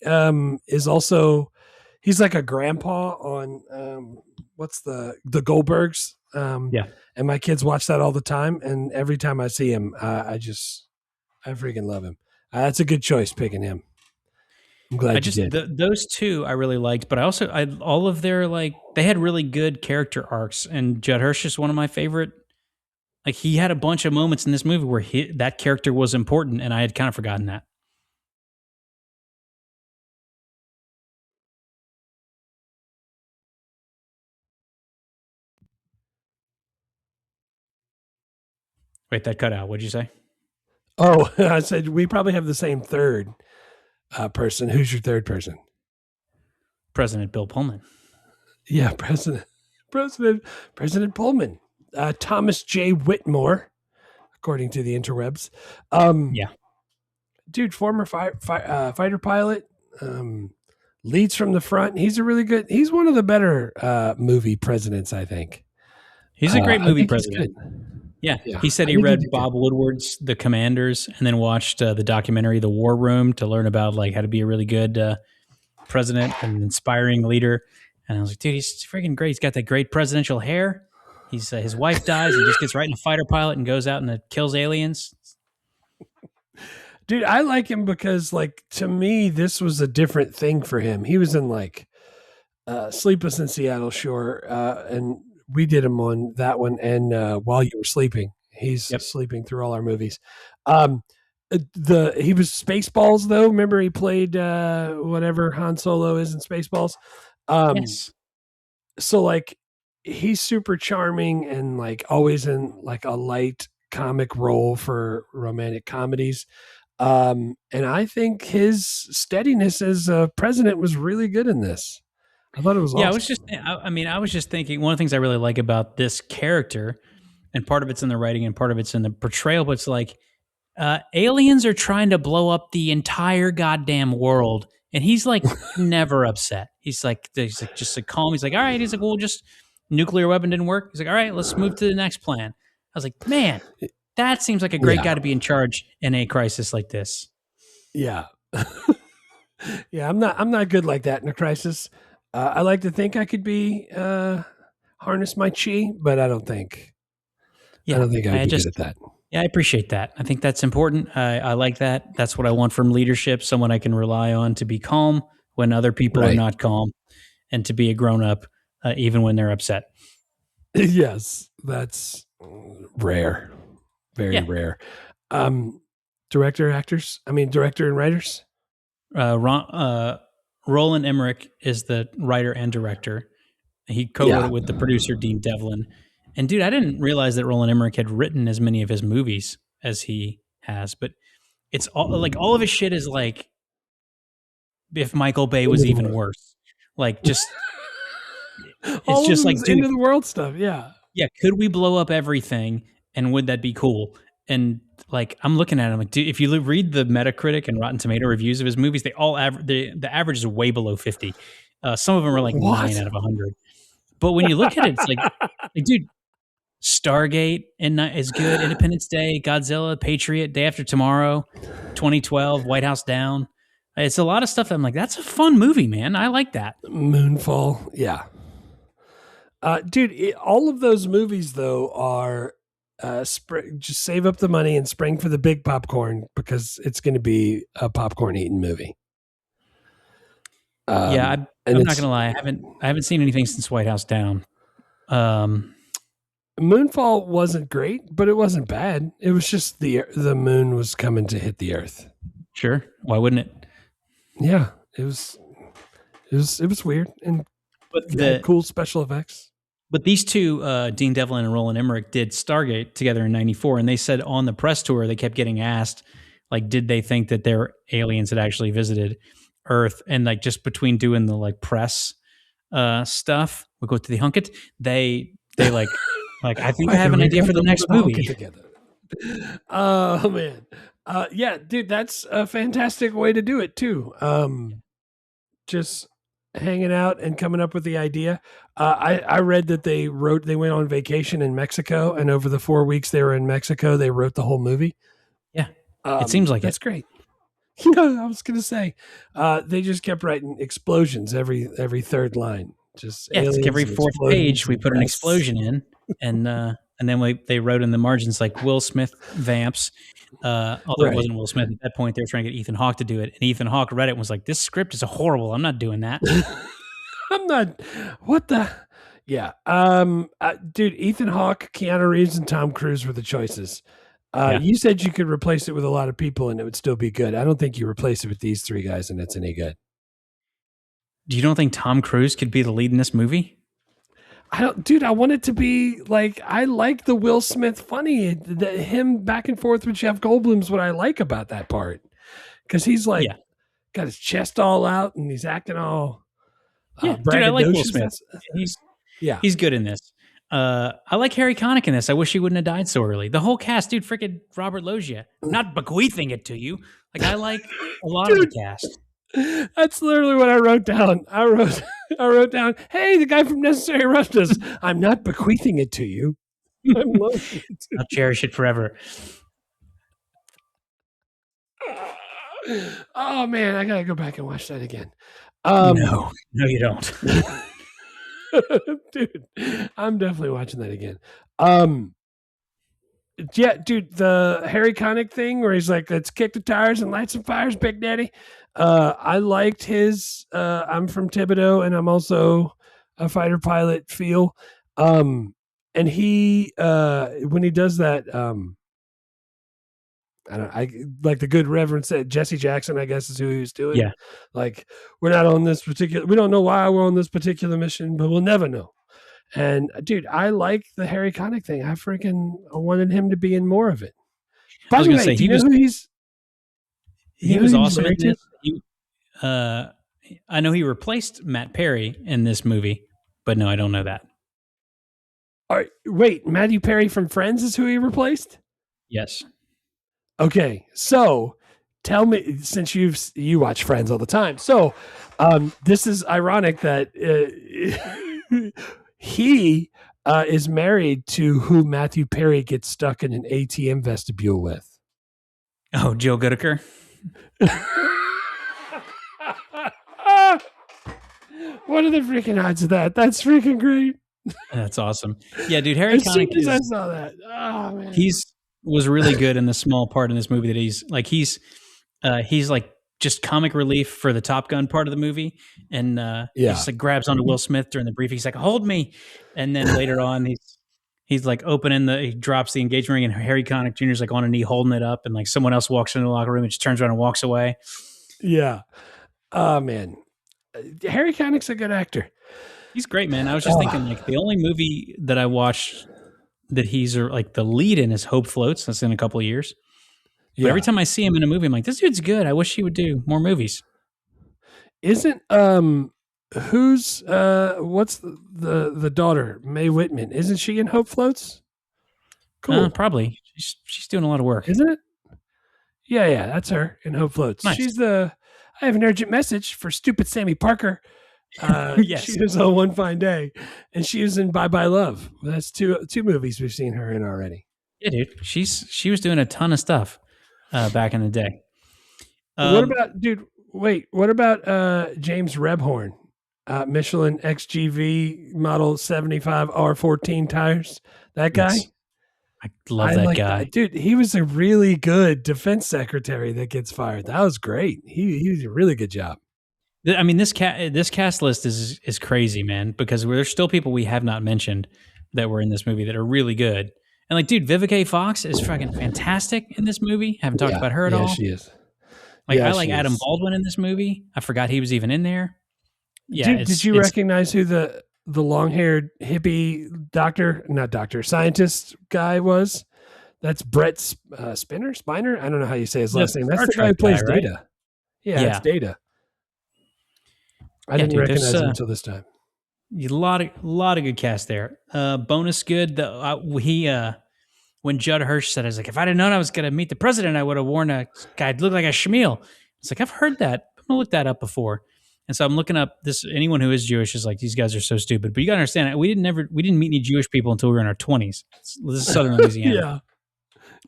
is also, he's like a grandpa on what's the Goldbergs. Yeah, and my kids watch that all the time, and every time I see him, I freaking love him. That's a good choice picking him. I'm glad you did. Those two I really liked, but all of their they had really good character arcs, and Judd Hirsch is one of my favorite. Like, he had a bunch of moments in this movie where that character was important, and I had kind of forgotten that. Wait, that cut out. What'd you say? Oh, I said we probably have the same third person. Who's your third person? President Bill Pullman. Yeah, President Pullman. Thomas J. Whitmore, according to the interwebs. Yeah. Dude, former fighter pilot, leads from the front. He's one of the better movie presidents, I think. He's a great movie president. Yeah. He said he read Bob Woodward's The Commanders and then watched the documentary The War Room to learn about how to be a really good president and inspiring leader. And I was like, dude, he's freaking great. He's got that great presidential hair. He's his wife dies and just gets right in a fighter pilot and goes out and kills aliens. Dude, I like him because, to me, this was a different thing for him. He was in Sleepless in Seattle, sure, and we did him on that one. And While You Were Sleeping, he's sleeping through all our movies. He was Spaceballs, though. Remember, he played whatever Han Solo is in Spaceballs. Yes. So he's super charming and always in a light comic role for romantic comedies. And I think his steadiness as a president was really good in this. I thought it was awesome. Yeah, I was just thinking, one of the things I really like about this character, and part of it's in the writing and part of it's in the portrayal, but it's aliens are trying to blow up the entire goddamn world. And he's never upset. He's just calm. He's all right. He's well, just nuclear weapon didn't work. He's all right, let's move to the next plan. I was like, man, that seems like a great guy to be in charge in a crisis like this. Yeah. Yeah, I'm not good like that in a crisis. I like to think I could be harness my chi, but I don't think I'd be good at that. Yeah, I appreciate that. I think that's important. I like that. That's what I want from leadership, someone I can rely on to be calm when other people are not calm, and to be a grown-up even when they're upset. Yes, that's rare. Very rare. Director and writers? Roland Emmerich is the writer and director. He co-wrote it with the producer, Dean Devlin. And dude, I didn't realize that Roland Emmerich had written as many of his movies as he has, but it's all of his shit is if Michael Bay was even worse. It's just dude, end of the world stuff. Yeah. Yeah. Could we blow up everything, and would that be cool? And I'm looking at him dude, if you read the Metacritic and Rotten Tomato reviews of his movies, they all the average is way below 50. Some of them are 9 out of 100. But when you look at it, it's dude, Stargate is good. Independence Day, Godzilla, Patriot, Day After Tomorrow, 2012, White House Down. It's a lot of stuff. I'm that's a fun movie, man. I like that. Moonfall. Yeah. Dude, all of those movies though are just save up the money and spring for the big popcorn because it's going to be a popcorn eating movie. Yeah, And I'm not it's gonna lie. I haven't seen anything since White House Down. Um, Moonfall wasn't great, but it wasn't bad. It was just the moon was coming to hit the earth. sure. Why wouldn't it? Yeah, it was weird and But had cool special effects. But these two, Dean Devlin and Roland Emmerich, did Stargate together in '94, and they said on the press tour they kept getting asked, like, did they think that their aliens had actually visited Earth? And like, just between doing the like press stuff, we go to the hunket. They like I think I have an idea for the next movie. Together. Oh man, yeah, dude, that's a fantastic way to do it too. Just hanging out and coming up with the idea. I read that they went on vacation in Mexico, and over the 4 weeks they were in Mexico, they wrote the whole movie. Yeah, it seems like that's great. Yeah, I was gonna say, they just kept writing explosions every third line. Just it's like every fourth page we put an explosion in, and then they wrote in the margins like Will Smith vamps. Although it wasn't Will Smith at that point, they were trying to get Ethan Hawke to do it, and Ethan Hawke read it and was like, "This script is horrible. I'm not doing that." I'm not. What the? Yeah. Dude, Ethan Hawke, Keanu Reeves, and Tom Cruise were the choices. You said you could replace it with a lot of people and it would still be good. I don't think you replace it with these three guys and it's any good. You don't think Tom Cruise could be the lead in this movie? I don't, dude. I want it to be like I like the Will Smith funny. Him back and forth with Jeff Goldblum's what I like about that part because he's like got his chest all out and he's acting all. Dude, I like Will Smith. He's good in this. I like Harry Connick in this. I wish he wouldn't have died so early. The whole cast, dude, freaking Robert Loggia. I'm not bequeathing it to you. Like I like a lot of the cast. That's literally what I wrote down. I wrote down, hey, the guy from Necessary Roughness. I'm not bequeathing it to you. I'm loving it. I'll cherish it forever. Oh man, I gotta go back and watch that again. No, you don't. Dude, I'm definitely watching that again. Yeah, dude, the Harry Connick thing where he's like, let's kick the tires and light some fires, Big Daddy. I liked his I'm from Thibodeau and I'm also a fighter pilot feel. And he when he does that, I like the good Reverend said, Jesse Jackson, I guess is who he was doing. Yeah. Like, we don't know why we're on this particular mission, but we'll never know. And dude, I like the Harry Connick thing. I wanted him to be in more of it. By the way, he was awesome in this. I know he replaced Matt Perry in this movie, but no, I don't know that. All right, wait, Matthew Perry from Friends is who he replaced? Yes. Okay, so tell me, since you watch Friends all the time, so this is ironic that he is married to who Matthew Perry gets stuck in an ATM vestibule with. Oh, Joe Goodacre. What are the freaking odds of that? That's freaking great. That's awesome. Yeah, dude, Harry Connick. I saw that. Oh man, was really good in the small part in this movie that he's like just comic relief for the Top Gun part of the movie, and he just like grabs onto Will Smith during the briefing. He's like, "Hold me," and then later on he's like he drops the engagement ring, and Harry Connick Jr. is like on a knee holding it up, and like someone else walks into the locker room and just turns around and walks away. Yeah. Oh man, Harry Connick's a good actor. He's great, man. I was just thinking, like, the only movie that I watched that he's like the lead in is Hope Floats. That's in a couple of years. But every time I see him in a movie, I'm like, this dude's good. I wish he would do more movies. Isn't who's what's the daughter, Mae Whitman? Isn't she in Hope Floats? Cool. Probably. She's doing a lot of work. Isn't it? Yeah, that's her in Hope Floats. Nice. She's I have an urgent message for stupid Sammy Parker. Yes. She was on One Fine Day, and she was in Bye Bye Love. That's two movies we've seen her in already. Yeah, dude. She was doing a ton of stuff back in the day. What about James Rebhorn? Michelin XGV model 75 R14 tires. That guy. Yes. I love I that like guy. that dude. He was a really good defense secretary that gets fired. That was great. He did a really good job. I mean, this cast list is crazy, man, because there's still people we have not mentioned that were in this movie that are really good. And like, dude, Vivica A. Fox is fucking fantastic in this movie. Haven't talked about her at Yeah, all. she is. Like, Yeah, I like she Adam is. Baldwin in this movie. I forgot he was even in there. Yeah, Dude, did you recognize who the long haired hippie scientist guy was? That's Brett Spiner. I don't know how you say his last name. That's Star the guy who Trek guy, plays right? Data. Yeah, it's Data. I didn't dude, recognize him until this time. A lot of good cast there. Bonus good. When Judd Hirsch said, "I was like, if I'd have known I was going to meet the president, I would have worn a guy look like a schmeal." It's like I've heard that. I'm gonna look that up before. And so I'm looking up this. Anyone who is Jewish is like, these guys are so stupid. But you got to understand, we didn't meet any Jewish people until we were in our 20s. This is Southern Louisiana.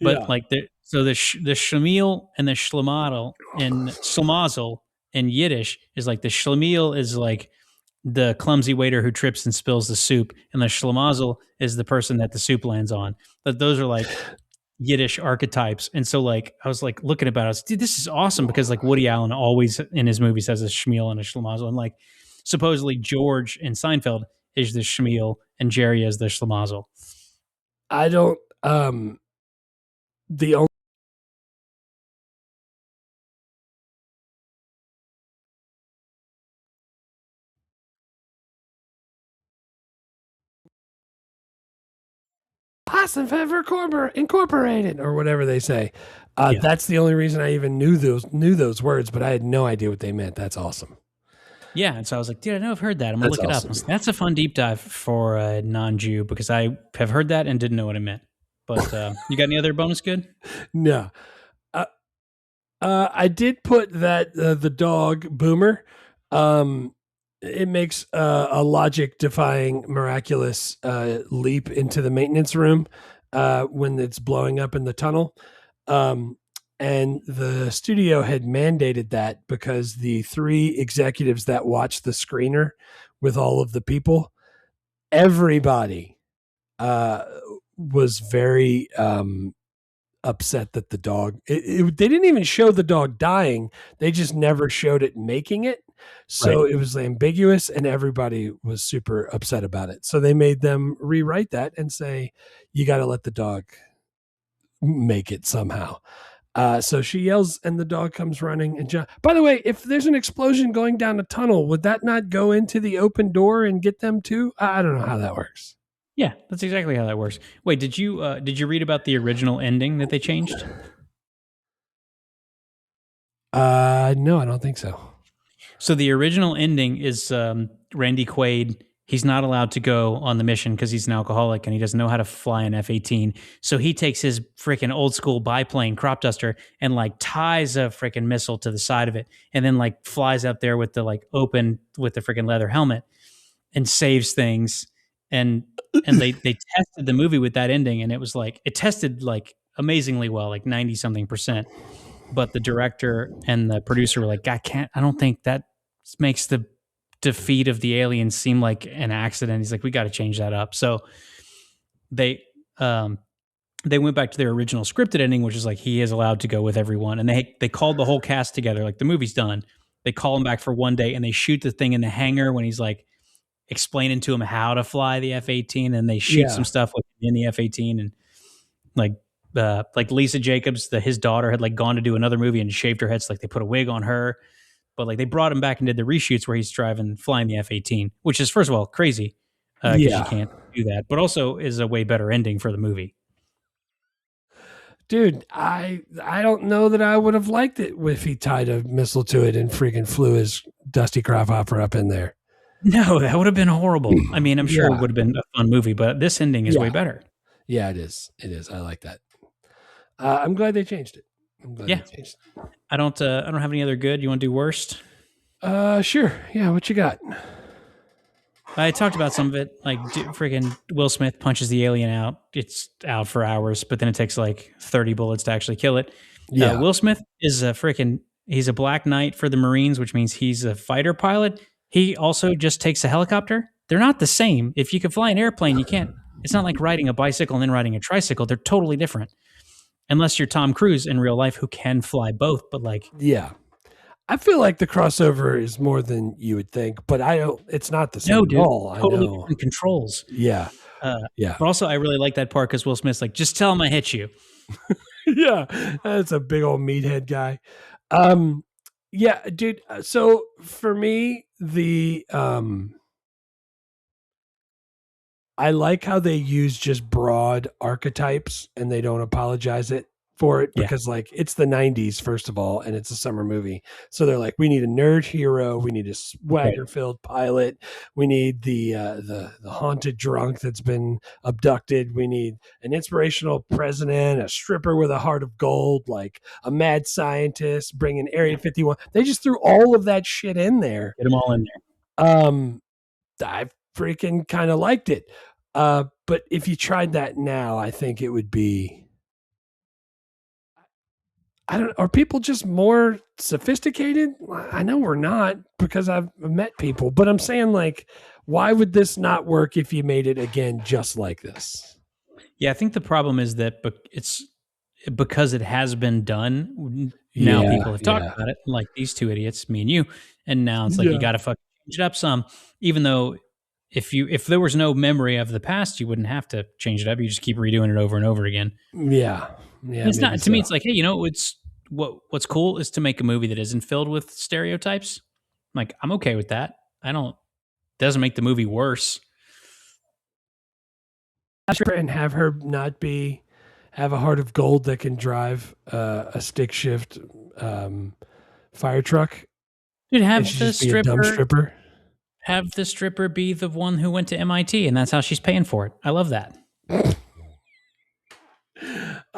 Yeah. But like the schlemiel and the schlemadel and schlemazel in Yiddish is like the schlemiel is like the clumsy waiter who trips and spills the soup, and the schlemazel is the person that the soup lands on. But those are like Yiddish archetypes. And so like I was like looking about it, I was, dude, this is awesome, because like Woody Allen always in his movies has a schmiel and a schlemazel, and like supposedly George in Seinfeld is the schmiel and Jerry is the schlemazel. I don't the only Boston Fever Incorporated or whatever they say. Yeah. That's the only reason I even knew those words, but I had no idea what they meant. That's awesome. Yeah, and so I was like, dude, I know I've heard that. I'm gonna That's look it awesome. up. I was like, that's a fun deep dive for a non-Jew, because I have heard that and didn't know what it meant. But you got any other bonus good? No. I did put that the dog Boomer. It makes a logic-defying, miraculous leap into the maintenance room when it's blowing up in the tunnel. And the studio had mandated that because the 3 executives that watched the screener with all of the people, everybody was very upset that the dog they didn't even show the dog dying. They just never showed it making it. So It was ambiguous, and everybody was super upset about it. So they made them rewrite that and say, you got to let the dog make it somehow. So she yells, and the dog comes running. And by the way, if there's an explosion going down a tunnel, would that not go into the open door and get them too? I don't know how that works. Yeah, that's exactly how that works. Wait, did you read about the original ending that they changed? No, I don't think so. So the original ending is Randy Quaid. He's not allowed to go on the mission because he's an alcoholic and he doesn't know how to fly an F-18. So he takes his freaking old school biplane crop duster and like ties a freaking missile to the side of it, and then like flies up there with the like open with the freaking leather helmet and saves things. And they tested the movie with that ending, and it was like, it tested like amazingly well, like 90 something percent. But the director and the producer were like, I don't think that makes the defeat of the aliens seem like an accident. He's like, we got to change that up. So they went back to their original scripted ending, which is like, he is allowed to go with everyone. And they called the whole cast together. Like, the movie's done. They call him back for one day, and they shoot the thing in the hangar when he's like explaining to him how to fly the F-18, and they shoot some stuff in the F-18, and like Lisa Jacobs, his daughter had like gone to do another movie and shaved her head, so like they put a wig on her. But like they brought him back and did the reshoots where he's flying the F-18, which is, first of all, crazy because you can't do that, but also is a way better ending for the movie. Dude, I don't know that I would have liked it if he tied a missile to it and freaking flew his Dusty Crofhopper up in there. No, that would have been horrible. I mean, I'm sure it would have been a fun movie, but this ending is way better. Yeah, it is. It is. I like that. I'm glad they changed it. They changed it. I don't have any other good. You want to do worst? Sure. Yeah. What you got? I talked about some of it. Like, freaking Will Smith punches the alien out. It's out for hours, but then it takes like 30 bullets to actually kill it. Yeah. Will Smith is he's a black knight for the Marines, which means he's a fighter pilot. He also just takes a helicopter. They're not the same. If you can fly an airplane, you can't. It's not like riding a bicycle and then riding a tricycle. They're totally different. Unless you're Tom Cruise in real life, who can fly both. But like, Yeah. I feel like the crossover is more than you would think, but I don't. It's not the same no, at dude, all. I totally know. different controls. Yeah. Yeah. But also, I really like that part because Will Smith's like, just tell him I hit you. Yeah. That's a big old meathead guy. Yeah, dude. So for me, I like how they use just broad archetypes and they don't apologize for it because like it's the 90s first of all and it's a summer movie. So they're like, we need a nerd hero, we need a swagger-filled pilot, we need the haunted drunk that's been abducted, we need an inspirational president, a stripper with a heart of gold, like a mad scientist, bringing Area 51. They just threw all of that shit in there. Get them all in there. I freaking kind of liked it. But if you tried that now, I think it would be, are people just more sophisticated? I know we're not because I've met people, but I'm saying like, why would this not work if you made it again, just like this? Yeah. I think the problem is that it's because it has been done. Now people have talked about it, like these two idiots, me and you. And now it's like, you got to fucking change it up some, even though if there was no memory of the past, you wouldn't have to change it up. You just keep redoing it over and over again. Yeah. It's not to me. It's like, hey, it's what's cool is to make a movie that isn't filled with stereotypes. Like, I'm okay with that. Doesn't make the movie worse. And have her not have a heart of gold that can drive a stick shift fire truck. Dude, have the stripper. Have the stripper be the one who went to MIT, and that's how she's paying for it. I love that.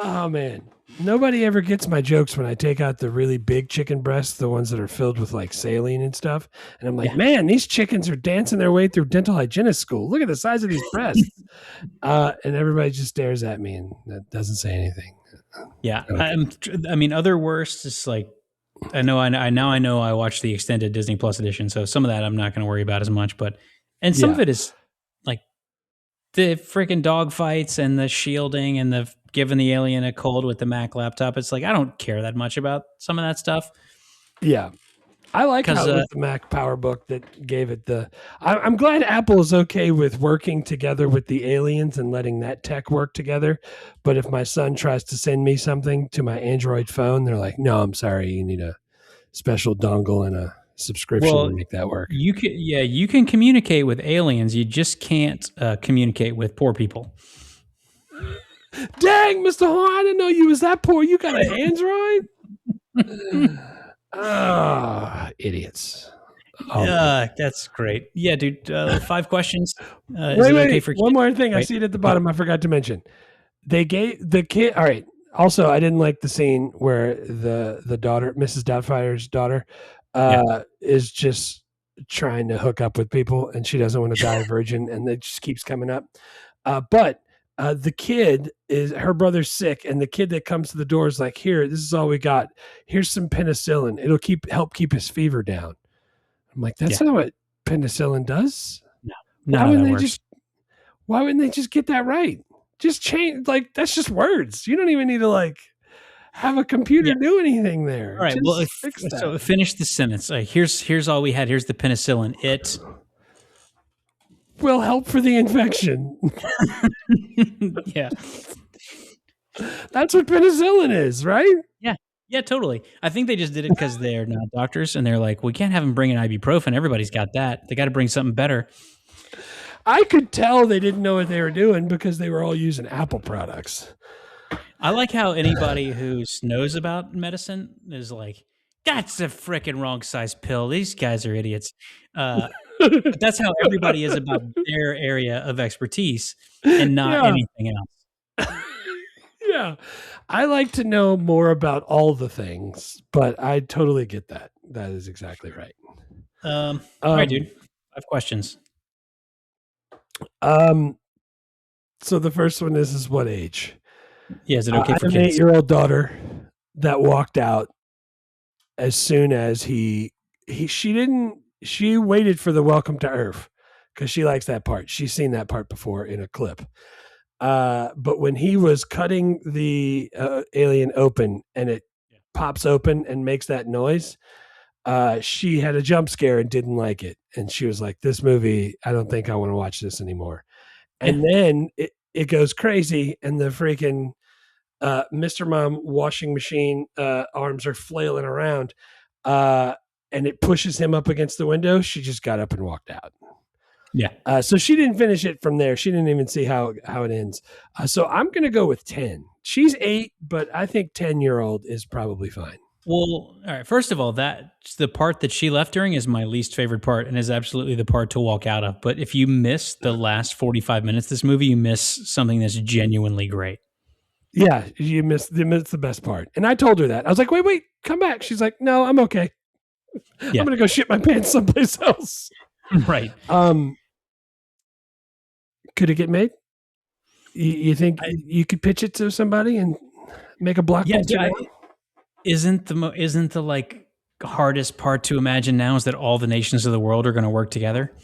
Oh, man. Nobody ever gets my jokes when I take out the really big chicken breasts, the ones that are filled with like saline and stuff. And I'm like, man, these chickens are dancing their way through dental hygienist school. Look at the size of these breasts. And everybody just stares at me and that doesn't say anything. Yeah. Okay. Other worst is like, I know I watched the extended Disney Plus edition, so some of that I'm not going to worry about as much, and some of it is like the freaking dog fights and the shielding and the giving the alien a cold with the Mac laptop. It's like, I don't care that much about some of that stuff. Yeah. I like how it was the Mac PowerBook that gave it I'm glad Apple is okay with working together with the aliens and letting that tech work together. But if my son tries to send me something to my Android phone, they're like, no, I'm sorry. You need a special dongle and a subscription to make that work. You can communicate with aliens. You just can't communicate with poor people. Dang, Mr. Horn, I didn't know you was that poor. You got an Android? Idiots. That's great. Yeah, dude. 5 questions. Wait, one more thing. I see it at the bottom. I forgot to mention. They gave the kid. All right. Also, I didn't like the scene where the daughter, Mrs. Doubtfire's daughter, is just trying to hook up with people, and she doesn't want to die a virgin, and it just keeps coming up. But the kid her brother's sick, and the kid that comes to the door is like, here, this is all we got. Here's some penicillin. It'll help keep his fever down. I'm like, that's not what penicillin does. No, why wouldn't they just get that right? Just change, like, that's just words. You don't even need to like have a computer do anything there. All right. So finish the sentence. Here's all we had. Here's the penicillin. It will help for the infection. Yeah. That's what penicillin is, right? Yeah. Yeah, totally. I think they just did it because they're not doctors, and they're like, we can't have them bring an ibuprofen. Everybody's got that. They got to bring something better. I could tell they didn't know what they were doing because they were all using Apple products. I like how anybody who knows about medicine is like, that's a freaking wrong size pill. These guys are idiots. But that's how everybody is about their area of expertise and not anything else. Yeah. I like to know more about all the things, but I totally get that. That is exactly right. All right, dude. I have questions. So the first one is what age? Yeah, is it okay for kids? I have an 8-year-old daughter that walked out as soon as she didn't she waited for the welcome to Earth because she likes that part. She's seen that part before in a clip. But when he was cutting the alien open and it pops open and makes that noise, she had a jump scare and didn't like it. And she was like, this movie, I don't think I want to watch this anymore. And then it goes crazy and the freaking Mr. Mom washing machine arms are flailing around and it pushes him up against the window. She just got up and walked out. Yeah. So she didn't finish it from there. She didn't even see how it ends. So I'm going to go with 10. She's 8, but I think 10-year-old is probably fine. Well, all right. First of all, that's the part that she left during is my least favorite part and is absolutely the part to walk out of. But if you miss the last 45 minutes of this movie, you miss something that's genuinely great. Yeah, you missed the best part. And I told her that. I was like, wait, come back. She's like, no, I'm okay. I'm going to go shit my pants someplace else. Right. Could it get made? You think you could pitch it to somebody and make a blockbuster? Yeah, isn't the like hardest part to imagine now is that all the nations of the world are going to work together?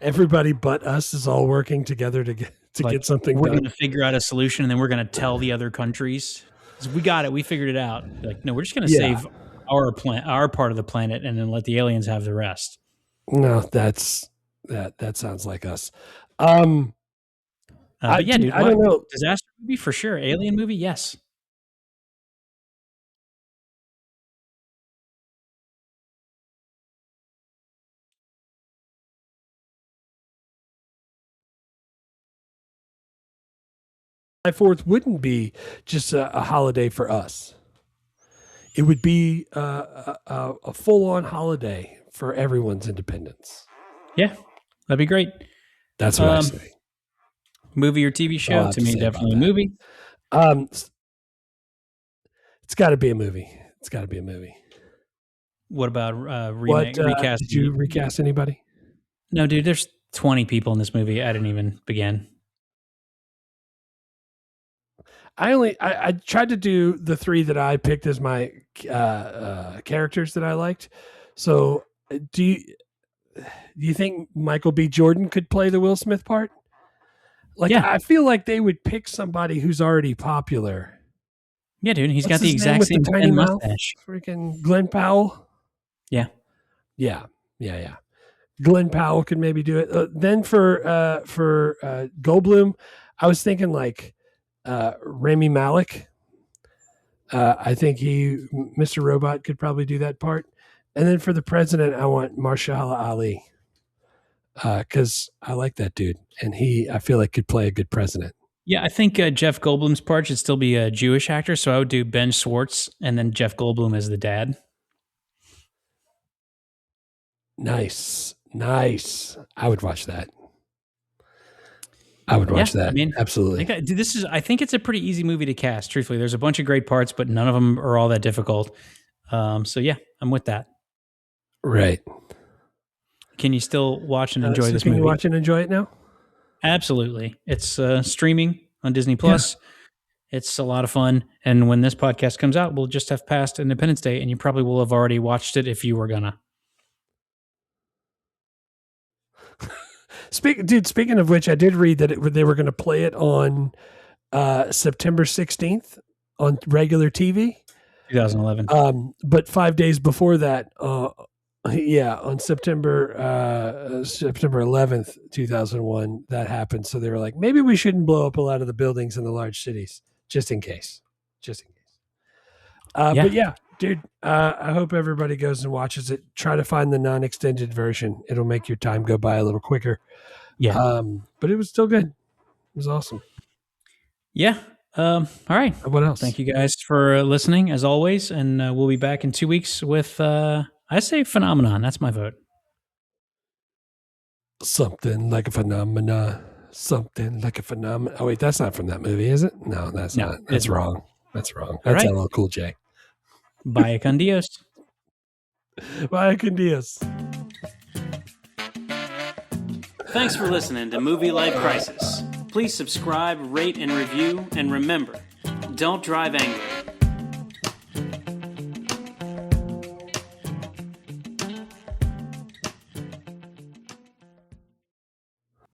Everybody but us is all working together to get something we're done. We're going to figure out a solution and then we're going to tell the other countries. We got it. We figured it out. Like, no, we're just going to save our part of the planet and then let the aliens have the rest. No, that sounds like us. But yeah, dude, I don't know. Disaster movie for sure. Alien movie, yes. July 4th wouldn't be just a holiday for us. It would be a full-on holiday for everyone's independence. Yeah, that'd be great. That's what I say. Movie or TV show? To me, definitely a movie. It's got to be a movie. It's got to be a movie. What about recast? Did you recast anybody? No, dude. There's 20 people in this movie. I didn't even begin. I tried to do the 3 that I picked as my characters that I liked. So do you think Michael B. Jordan could play the Will Smith part? Like, yeah. I feel like they would pick somebody who's already popular. Yeah, dude. He's got the exact same tiny mustache. Freaking Glenn Powell. Yeah. Glenn Powell could maybe do it. Then for Goldblum, I was thinking like Rami Malek. I think Mr. Robot could probably do that part. And then for the president, I want Mahershala Ali. Because I like that dude, and I feel like could play a good president. Yeah, I think Jeff Goldblum's part should still be a Jewish actor, so I would do Ben Schwartz and then Jeff Goldblum as the dad. Nice. I would watch that. I mean, absolutely. I think it's a pretty easy movie to cast. Truthfully, there's a bunch of great parts, but none of them are all that difficult. So yeah, I'm with that. Right. Can you still watch and enjoy this movie? Can you watch and enjoy it now? Absolutely. It's streaming on Disney Plus. Yeah. It's a lot of fun. And when this podcast comes out, we'll just have passed Independence Day, and you probably will have already watched it if you were gonna. Speaking of which, I did read that they were going to play it on September 16th on regular TV. 2011. But 5 days before that, on September 11th, 2001, that happened. So they were like, maybe we shouldn't blow up a lot of the buildings in the large cities, just in case. But yeah, dude, I hope everybody goes and watches it. Try to find the non-extended version. It'll make your time go by a little quicker. Yeah. But it was still good. It was awesome. Yeah. All right. What else? Thank you guys for listening, as always. And we'll be back in 2 weeks with, I say Phenomenon. That's my vote. Something like a phenomenon. Oh, wait, that's not from that movie, is it? No, that's not. That's wrong. That's LL Cool J. Vaya con Dios. Vaya con Dios. Thanks for listening to Movie Life Crisis. Please subscribe, rate, and review. And remember, don't drive angry.